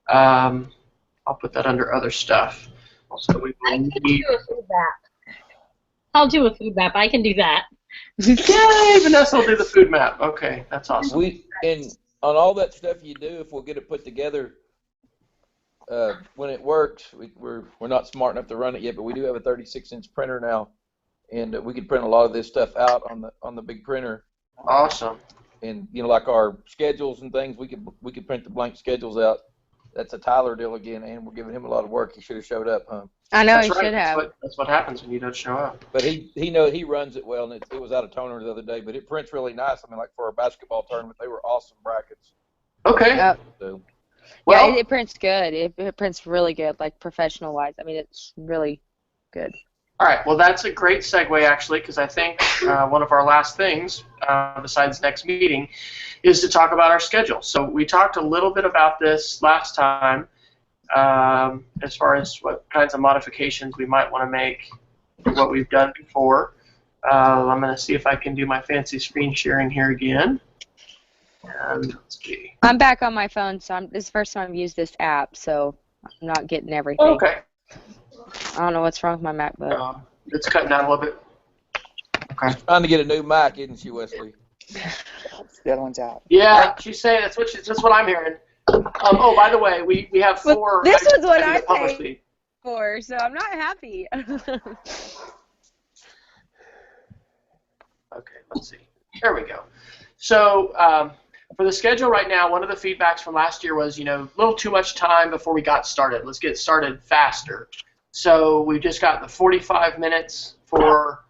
I'll put that under other stuff. So we will need. Do a food map. I'll do a food map. I can do that. Yay, Vanessa will do the food map. Okay, that's awesome. And on all that stuff you do, if we'll get it put together, when it works, we're not smart enough to run it yet, but we do have a 36-inch printer now, and we can print a lot of this stuff out on the big printer. Awesome. And like our schedules and things, we could print the blank schedules out. That's a Tyler deal again, and we're giving him a lot of work. He should have showed up, huh? I know That's he right. should have. That's what happens when you don't show up. But he runs it well, and it was out of toner the other day, but it prints really nice. I mean, like for a basketball tournament, they were awesome brackets. Okay. Yep. So, Well, Yeah, it prints good. It prints really good, like professional-wise. I mean, it's really good. all right. Well, that's a great segue, actually, because I think one of our last things, besides next meeting, is to talk about our schedule. So we talked a little bit about this last time, as far as what kinds of modifications we might want to make to what we've done before. I'm going to see if I can do my fancy screen sharing here again. And let's see. I'm back on my phone, so this is the first time I've used this app, so I'm not getting everything. Okay. I don't know what's wrong with my MacBook. It's cutting out a little bit. Okay. trying to get a new Mac, isn't she, Wesley? The other one's out. Yeah, she's saying that's what I'm hearing. Oh, by the way, we have Well, 4. this was what I I think, published paid these. for, so I'm not happy. Okay, let's see. There we go. So for the schedule right now, one of the feedbacks from last year was, a little too much time before we got started. Let's get started faster. So we've just got the 45 minutes for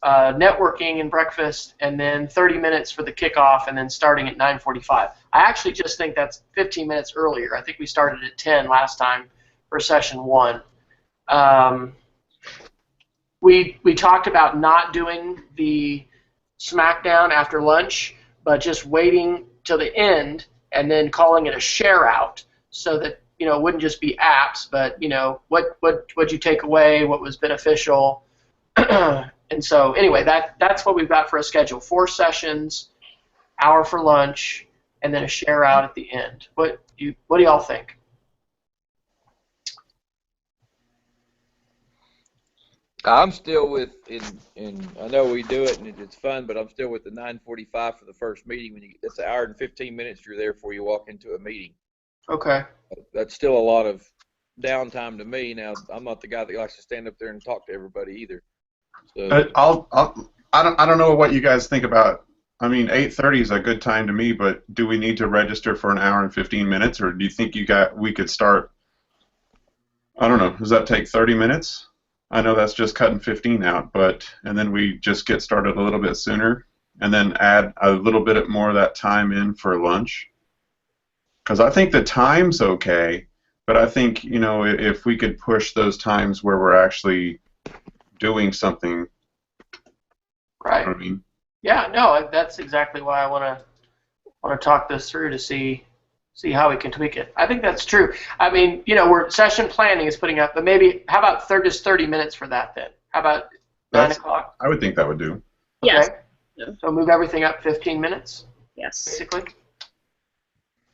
networking and breakfast, and then 30 minutes for the kickoff, and then starting at 9:45. I actually just think that's 15 minutes earlier. I think we started at 10 last time for session 1. We talked about not doing the SmackDown after lunch, but just waiting till the end and then calling it a share out, so that it wouldn't just be apps, but what you take away, what was beneficial. And so anyway, that's what we've got for a schedule: 4 sessions, hour for lunch, and then a share out at the end. What do y'all think? I'm still with and I know we do it and it's fun, but I'm still with the 9:45 for the first meeting. It's an hour and 15 minutes you're there before you walk into a meeting. Okay. That's still a lot of downtime to me. Now I'm not the guy that likes to stand up there and talk to everybody either. So, I don't know what you guys think about. I mean, 8:30 is a good time to me, but do we need to register for an hour and 15 minutes, or do you think we could start? I don't know. Does that take 30 minutes? I know that's just cutting 15 out, and then we just get started a little bit sooner, and then add a little bit more of that time in for lunch. Because I think the time's okay, but I think if we could push those times where we're actually doing something. Right. You know what I mean? Yeah. No, that's exactly why I want to talk this through to see how we can tweak it. I think that's true. I mean, we're session planning is putting up, but maybe how about just 30 minutes for that then? How about 9 o'clock? I would think that would do. Yes. Okay. So move everything up 15 minutes, Yes. basically.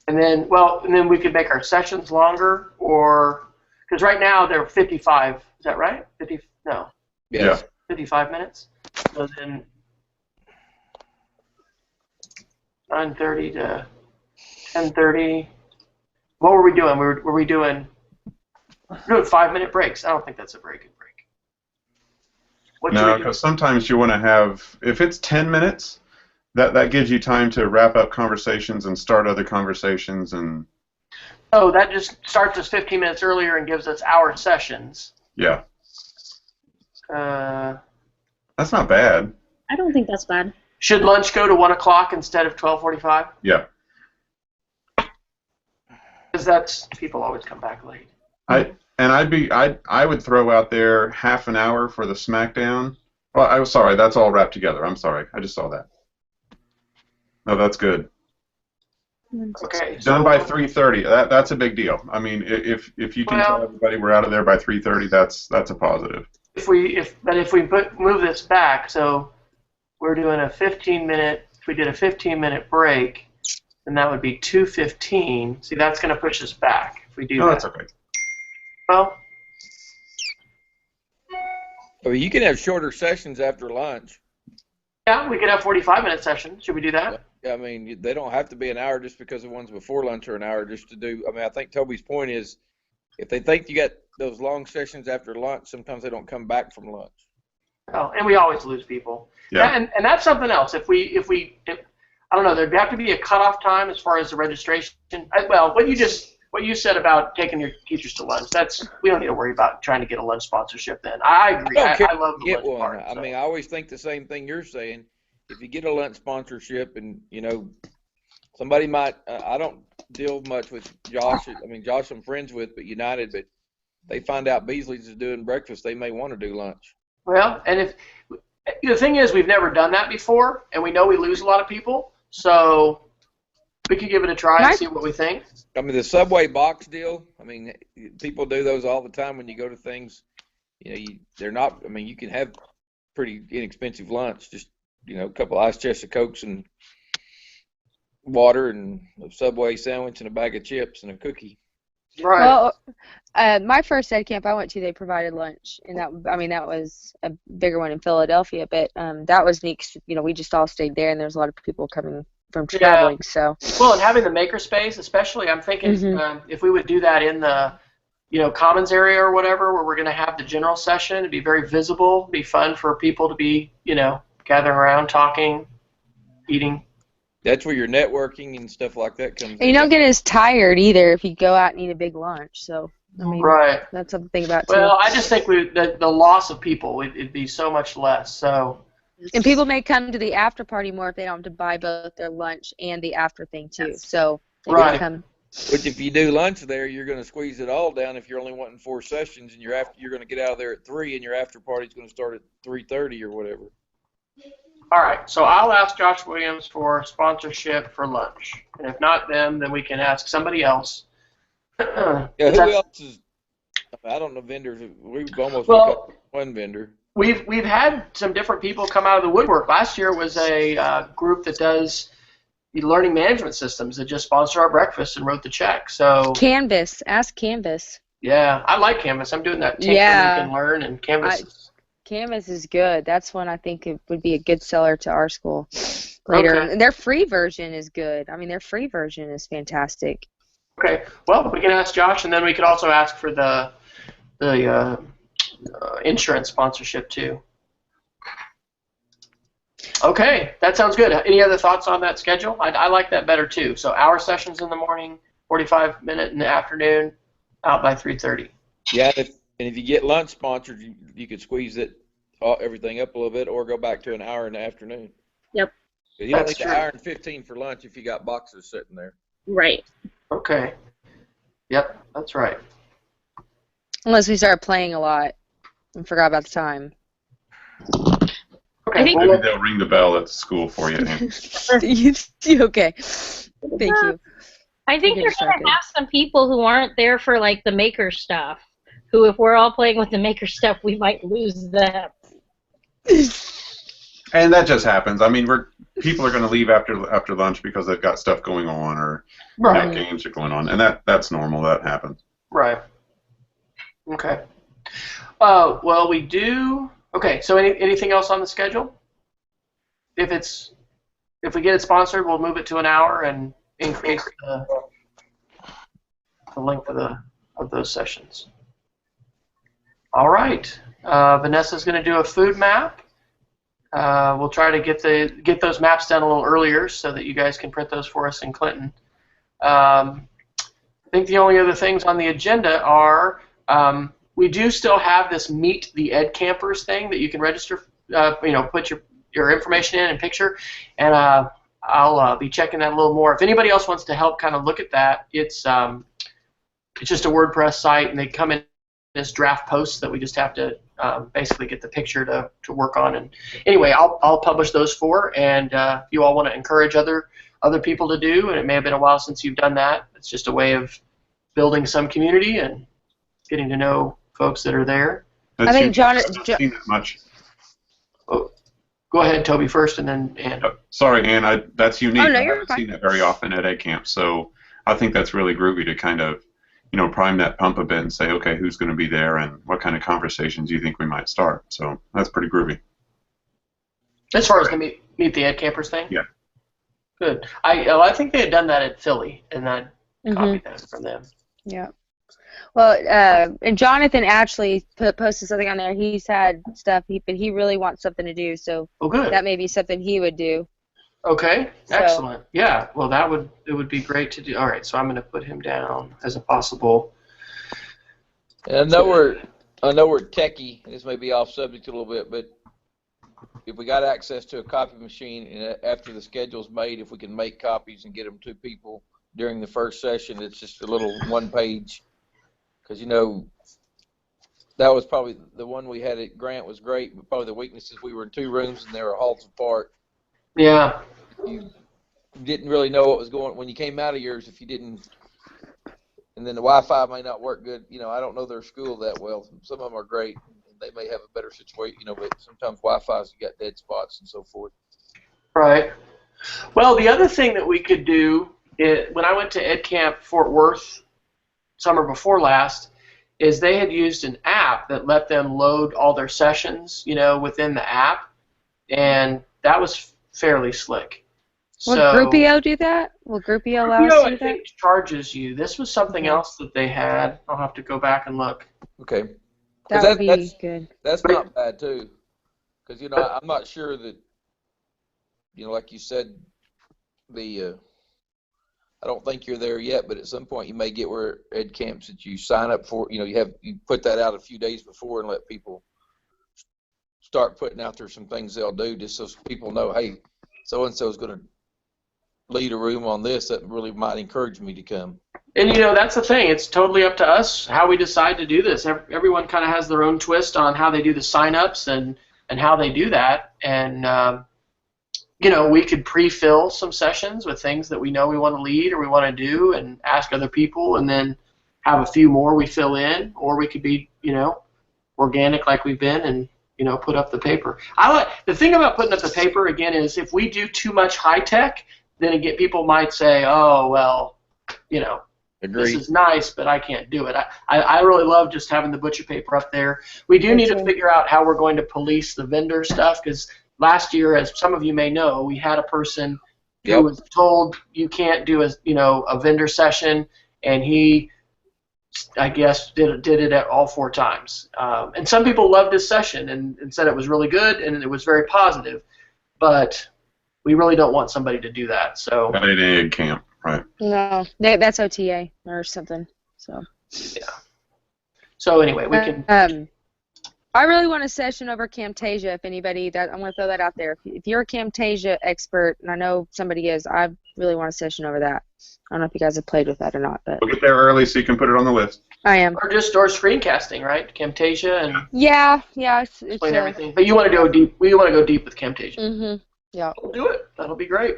And then we could make our sessions longer, or because right now they're 55. Is that right? 50? No. yes. 55 minutes. So then 9:30 to 10:30. What were we doing? Were we doing 5-minute breaks? I don't think that's a very good break. No, because sometimes you want to have, if it's 10 minutes, that gives you time to wrap up conversations and start other conversations. And oh, that just starts us 15 minutes earlier and gives us hour sessions. Yeah. Uh, That's not bad. I don't think that's bad. Should lunch go to 1 o'clock instead of 12:45? Yeah. Because people always come back late. I would throw out there half an hour for the SmackDown. Well, I was sorry, that's all wrapped together. I'm sorry, I just saw that. No, that's good. Okay. Done by 3:30. That's a big deal. I mean, if you can tell everybody we're out of there by 3:30, that's a positive. If we move this back, so we're doing a 15-minute. If we did a 15-minute break, then that would be 2:15. See, that's going to push us back if we do that. No, that's okay. Well, I mean, you can have shorter sessions after lunch. yeah, we could have 45-minute sessions. Should we do that? I mean, they don't have to be an hour just because the ones before lunch are an hour just to do. I mean, I think Toby's point is if they think you got those long sessions after lunch, sometimes they don't come back from lunch. Oh, and we always lose people. Yeah. And that's something else. If I don't know, there'd have to be a cutoff time as far as the registration. Well, what you said about taking your teachers to lunch, we don't need to worry about trying to get a lunch sponsorship then. I agree. I love the Get lunch one. part. I mean, I always think the same thing you're saying. If you get a lunch sponsorship and, you know, somebody might, I don't deal much with Josh. I mean, Josh I'm friends with, but United, but they find out Beasley's is doing breakfast, they may want to do lunch. Well, and the thing is, we've never done that before, and we know we lose a lot of people, so we could give it a try and see what we think. I mean, the Subway box deal, I mean, people do those all the time when you go to things. You know, they're not, I mean, you can have pretty inexpensive lunch, just, you know, a couple of ice chests of Cokes and water and a Subway sandwich and a bag of chips and a cookie. Right. Well, my first ed camp I went to, they provided lunch, and that was a bigger one in Philadelphia, but that was neat. You know, we just all stayed there, and there's a lot of people coming from traveling. So. Well, and having the makerspace, especially, I'm thinking if we would do that in the, you know, commons area or whatever, where we're going to have the general session, it'd be very visible, it'd be fun for people to be, you know, gathering around, talking, eating. That's where your networking and stuff like that comes in. And you don't get as tired either if you go out and eat a big lunch. So, I mean, that's something about too. Well, I just think the loss of people, it'd be so much less. So. And people may come to the after party more if they don't have to buy both their lunch and the after thing too. So. Right. Which if you do lunch there, you're going to squeeze it all down if you're only wanting 4 sessions, and you're going to get out of there at 3, and your after party's going to start at 3:30 or whatever. All right, so I'll ask Josh Williams for sponsorship for lunch, and if not them, then we can ask somebody else. Yeah, who else is? I don't know vendors. We've almost become one vendor. We've had some different people come out of the woodwork. Last year was a group that does learning management systems that just sponsored our breakfast and wrote the check. So Canvas, ask Canvas. Yeah, I like Canvas. I'm doing that. Yeah, we can learn, and Canvas. Canvas is good. That's one I think it would be a good seller to our school later. Okay. And their free version is good. I mean, their free version is fantastic. Okay. Well, we can ask Josh, and then we could also ask for the insurance sponsorship too. Okay, that sounds good. Any other thoughts on that schedule? I like that better too. So hour sessions in the morning, 45-minute in the afternoon, out by 3:30. Yeah, and if you get lunch sponsored, you could squeeze everything up a little bit, or go back to an hour in the afternoon. Yep. You don't need an hour and 15 for lunch if you got boxes sitting there. Right. Okay. Yep, that's right. Unless we start playing a lot and forgot about the time. Okay. Maybe they'll ring the bell at the school for you. Okay. Thank you. I think you're going to have some people who aren't there for like the maker stuff. Who, if we're all playing with the maker stuff, we might lose them. And that just happens. I mean, people are going to leave after lunch because they've got stuff going on, or games are going on, and that's normal. That happens. Right. Okay. Well, we do. Okay. So anything else on the schedule? If we get it sponsored, we'll move it to an hour and increase the length of those sessions. All right. Vanessa's going to do a food map. We'll try to get those maps done a little earlier so that you guys can print those for us in Clinton. I think the only other things on the agenda are we do still have this Meet the Ed Campers thing that you can register. Put your information in and picture, and I'll be checking that a little more. If anybody else wants to help kind of look at that, it's just a WordPress site, and they come in as draft posts that we just have to basically get the picture to work on. And anyway, I'll publish those 4, and if you all want to encourage other people to do, and it may have been a while since you've done that, it's just a way of building some community and getting to know folks that are there. I think John. I haven't seen that much. Oh, go ahead, Toby, first, and then Ann. Sorry, Ann. That's unique. Oh, no, I you're haven't fine. seen that very often at EdCamp, so I think that's really groovy to kind of, prime that pump a bit and say, okay, who's going to be there and what kind of conversations you think we might start. So that's pretty groovy. As far as the meet the Ed Campers thing? Yeah. Good. I think they had done that at Philly, and I copied that from them. Yeah. Well, and Jonathan actually posted something on there. He's had stuff, but he really wants something to do, so good. That may be something he would do. Okay, excellent. Yeah, well, it would be great to do. All right, so I'm going to put him down as a possible. And I know we're techie, and this may be off subject a little bit, but if we got access to a copy machine, and after the schedule's made, if we can make copies and get them to people during the first session, it's just a little one-page. Because, that was probably the one we had at Grant was great, but probably the weaknesses, we were in 2 rooms and they were halls apart. Yeah. You didn't really know what was going on when you came out of yours if you didn't. And then the Wi-Fi may not work good. I don't know their school that well. Some of them are great. They may have a better situation, but sometimes Wi-Fi's got dead spots and so forth. Right. Well, the other thing that we could do when I went to EdCamp Fort Worth summer before last, is they had used an app that let them load all their sessions, within the app, and that was fairly slick. Will Groupio do that? Will Groupio allow us to do I that? think charges you. This was something else that they had. I'll have to go back and look. Okay. That would be good. That's not bad too, because I'm not sure that, like you said, I don't think you're there yet, but at some point you may get where Ed Camps that you sign up for, you put that out a few days before and let people start putting out there some things they'll do just so people know, hey, so-and-so is going to lead a room on this. That really might encourage me to come. And, that's the thing. It's totally up to us how we decide to do this. Everyone kind of has their own twist on how they do the sign-ups and how they do that. And, we could pre-fill some sessions with things that we know we want to lead or we want to do and ask other people and then have a few more we fill in, or we could be, organic like we've been and, put up the paper. The thing about putting up the paper, again, is if we do too much high-tech, then again, people might say, oh, well, Agreed. This is nice, but I can't do it. I really love just having the butcher paper up there. We do need to figure out how we're going to police the vendor stuff, because last year, as some of you may know, we had a person who was told you can't do a vendor session, and he, I guess, did it at all 4 times. And some people loved his session and said it was really good and it was very positive, but we really don't want somebody to do that. So That ain't Ed Camp, right? No, that's OTA or something. So. Yeah. So anyway, we can. I really want a session over Camtasia. If anybody, I'm going to throw that out there. If you're a Camtasia expert, and I know somebody is, I really want a session over that. I don't know if you guys have played with that or not, but We'll get there early so you can put it on the list. I am. Or screencasting, right? Camtasia and Yeah, it's explain everything. But you want to go deep. We want to go deep with Camtasia. Mhm. Yeah. We'll do it. That'll be great.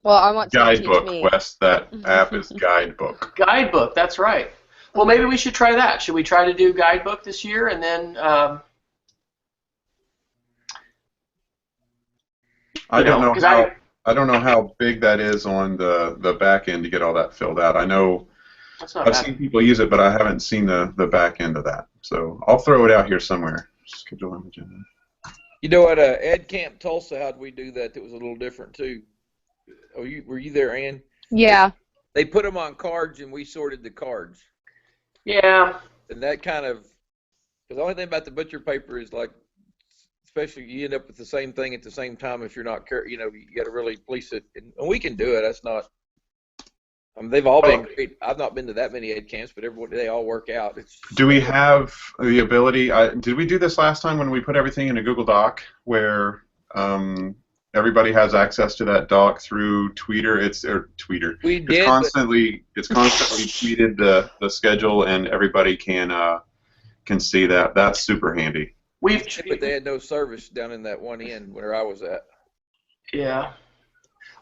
Well, I want to teach Guidebook, me. Wes. That app is Guidebook. Guidebook. That's right. Well, maybe we should try that. Should we try to do Guidebook this year and then? I don't know how big that is on the back end to get all that filled out. I know I've seen people use it, but I haven't seen the back end of that. So I'll throw it out here somewhere. Schedule on the agenda. At Ed Camp Tulsa, how'd we do that? That was a little different too. Were you there, Ann? Yeah. They put them on cards and we sorted the cards. Yeah. And that kind of, because the only thing about the butcher paper is like, especially you end up with the same thing at the same time if you're not careful. You got to really police it. And we can do it. That's not. They've all been great. I've not been to that many Ed camps, but they all work out. Do we have the ability? Did we do this last time when we put everything in a Google Doc where everybody has access to that doc through Tweeter? It's constantly tweeted the schedule, and everybody can can see that. That's super handy. But they had no service down in that one end where I was at. Yeah.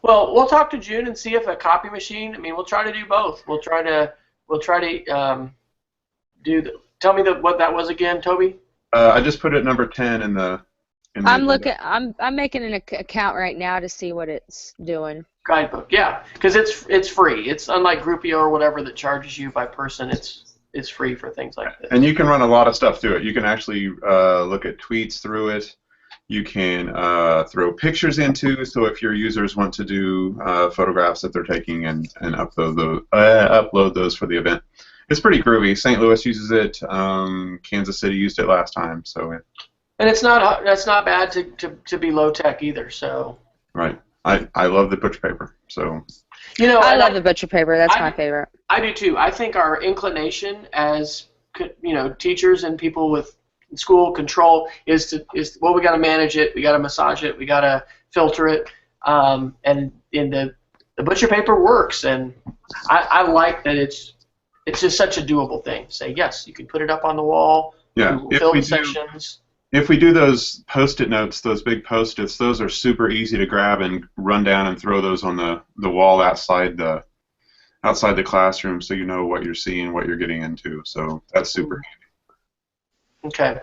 Well, we'll talk to June and see if a copy machine. I mean, we'll try to do both. We'll try to do the. Tell me what that was again, Toby. I just put it number 10 in the. I'm making an account right now to see what it's doing. Guidebook, yeah, because it's free. It's unlike Groupio or whatever that charges you by person. It's free for things like this. And you can run a lot of stuff through it. You can actually look at tweets through it. You can throw pictures into. So if your users want to do photographs that they're taking and upload those for the event, it's pretty groovy. St. Louis uses it. Kansas City used it last time. So. And that's not bad to be low tech either. So. Right. I love the butcher paper. So. I love the butcher paper. That's my favorite. I do too. I think our inclination as teachers and people with school control is we got to manage it, we got to massage it, we got to filter it, and in the butcher paper works, and I like that it's just such a doable thing. Say yes, you can put it up on the wall. Yeah, fill the sections. If we do those Post-it notes, those big Post-its, those are super easy to grab and run down and throw those on the wall outside the classroom, so you know what you're seeing, what you're getting into. So that's super handy. Okay.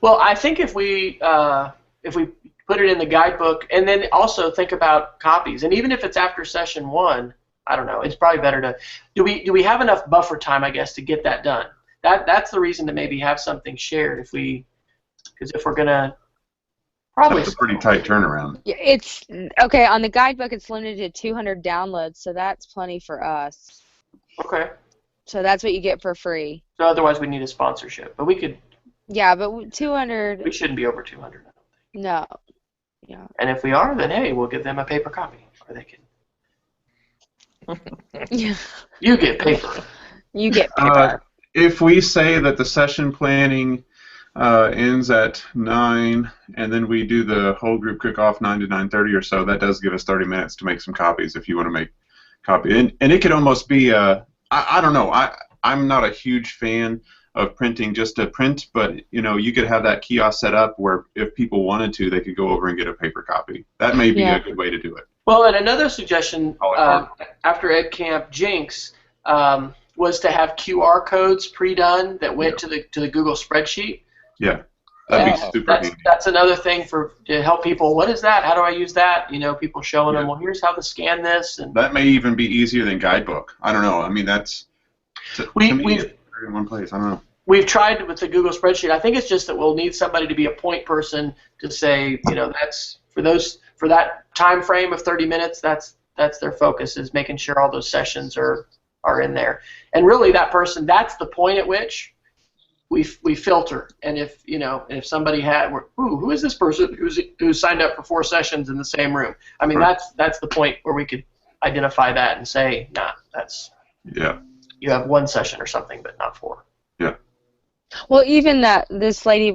Well, I think if we put it in the guidebook, and then also think about copies, and even if it's after session 1, I don't know, it's probably better to do we have enough buffer time, I guess, to get that done. That's the reason to maybe have something shared because if we're gonna probably that's a pretty tight turnaround. Yeah, it's okay. On the guidebook, it's limited to 200 downloads, so that's plenty for us. Okay. So that's what you get for free. So otherwise, we need a sponsorship, but we could. Yeah, but 200. We shouldn't be over 200. I don't think. No. Yeah. And if we are, then hey, we'll give them a paper copy, or they can. Yeah. You get paper. You get paper. If we say that the session planning ends at 9, and then we do the whole group kickoff 9 to 9:30 or so, that does give us 30 minutes to make some copies if you want to make copy. And it could almost be I don't know. I'm not a huge fan of printing just to print, but you could have that kiosk set up where if people wanted to, they could go over and get a paper copy. That may be a good way to do it. Well, and another suggestion after EdCamp Jinx was to have QR codes pre-done that went to the Google spreadsheet. Yeah, that'd be super handy. That's another thing to help people. What is that? How do I use that? People showing them. Well, here's how to scan this. And that may even be easier than guidebook. I don't know. I mean, that's we've in one place. I don't know. We've tried with the Google spreadsheet. I think it's just that we'll need somebody to be a point person to say, that's for that time frame of 30 minutes. That's their focus, is making sure all those sessions are in there. And really, that person, that's the point at which we filter. And if somebody who is this person who's signed up for 4 sessions in the same room? I mean, that's the point where we could identify that and say, nah, that's you have 1 session or something, but not 4. Yeah. Well, even this lady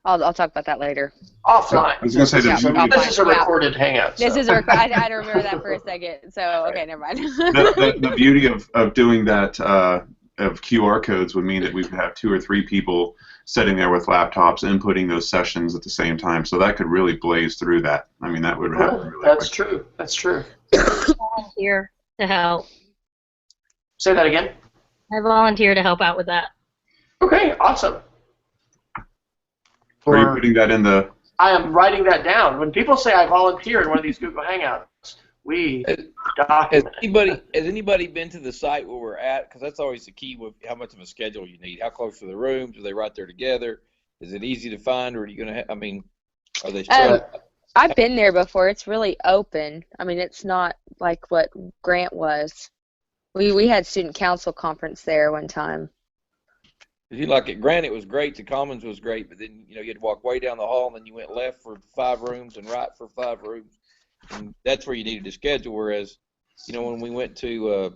I'll talk about that later. Offline. I was going to say this is a recorded hangout. This is a I had to remember that for a second. So okay, never mind. the beauty of doing that of QR codes would mean that we would have 2 or 3 people sitting there with laptops inputting those sessions at the same time. So that could really blaze through that. I mean, that would happen really That's quick. true. That's true. I volunteer to help. Say that again. I volunteer to help out with that. Okay, awesome. Are you putting that in the... I am writing that down. When people say I volunteer in one of these Google Hangouts, we document it. Has anybody been to the site where we're at? Because that's always the key with how much of a schedule you need. How close are the rooms? Are they right there together? Is it easy to find, or are you going to are they I've been there before. It's really open. I mean, it's not like what Grant was. We had student council conference there one time. If you like it, Grant, it was great. The Commons was great, but then you had to walk way down the hall, and then you went left for 5 rooms and right for 5 rooms, and that's where you needed to schedule. Whereas, when we went to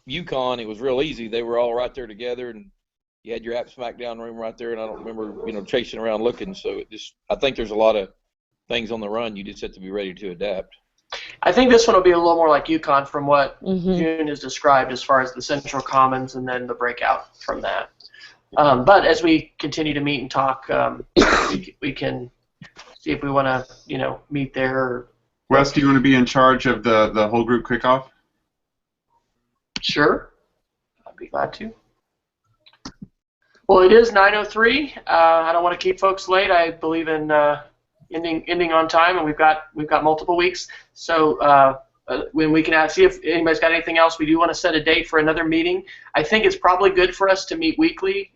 UConn, it was real easy. They were all right there together, and you had your app smackdown room right there. And I don't remember chasing around looking. So I think there's a lot of things on the run. You just have to be ready to adapt. I think this one will be a little more like UConn from what Mm-hmm. June has described as far as the central commons and then the breakout from that. But as we continue to meet and talk, we can see if we want to, meet there. Wes, do you want to be in charge of the whole group kickoff? Sure, I'd be glad to. Well, it is 9:03. I don't want to keep folks late. I believe in ending on time, and we've got multiple weeks. So when we can see if anybody's got anything else, we do want to set a date for another meeting. I think it's probably good for us to meet weekly,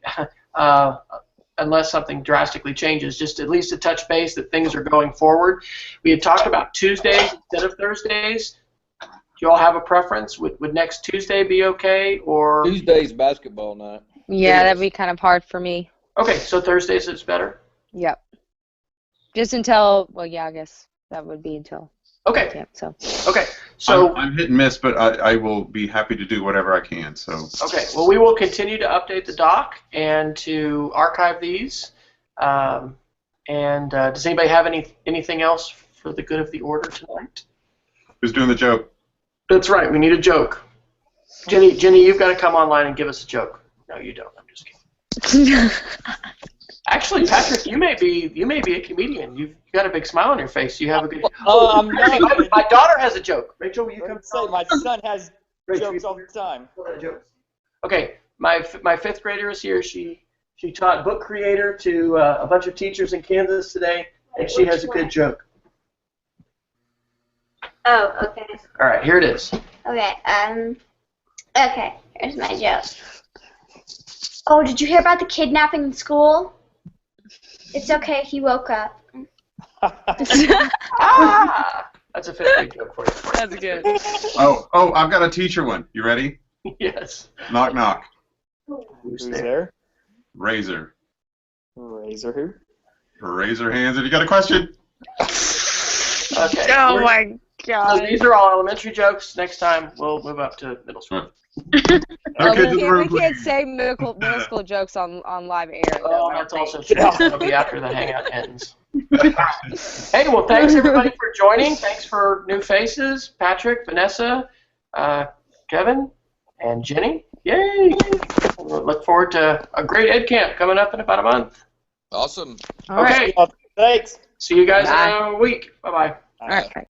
unless something drastically changes. Just at least to touch base that things are going forward. We had talked about Tuesdays instead of Thursdays. Do you all have a preference? Would next Tuesday be okay, or Tuesday's basketball night. Yeah, that'd be kind of hard for me. Okay, so Thursdays is better. Yep. Just until, well, yeah, I guess that would be until. Okay. Camp, so. Okay. So I'm hit and miss, but I will be happy to do whatever I can. So. Okay. Well, we will continue to update the doc and to archive these. Does anybody have anything else for the good of the order tonight? Who's doing the joke? That's right. We need a joke. Jenny, you've got to come online and give us a joke. No, you don't. I'm just kidding. Actually, Patrick, you may be a comedian. You've got a big smile on your face. You have a good. I'm not. My daughter has a joke. Rachel, will you come? Say, my son has jokes all the time. Okay, my fifth grader is here. She taught book creator to a bunch of teachers in Kansas today, and she has a good joke. Oh, okay. All right, here it is. Okay, okay, here's my joke. Oh, did you hear about the kidnapping in school? It's okay, he woke up. Ah! That's a fifth grade joke for you. That's good. Oh, I've got a teacher one. You ready? Yes. Knock, knock. Who's there? Razor. Razor who? Razor hands. Have you got a question? Okay. Oh my So god. these are all elementary jokes. Next time we'll move up to middle school. Okay, we can't say middle school jokes on live air. Oh, that's also true. It'll be after the hangout ends. Hey, well, thanks everybody for joining. Thanks for new faces, Patrick, Vanessa, Kevin, and Jenny. Yay! We'll look forward to a great Ed Camp coming up in about a month. Awesome. All right. Okay. Thanks. See you guys Bye. in a week. Bye-bye. All right.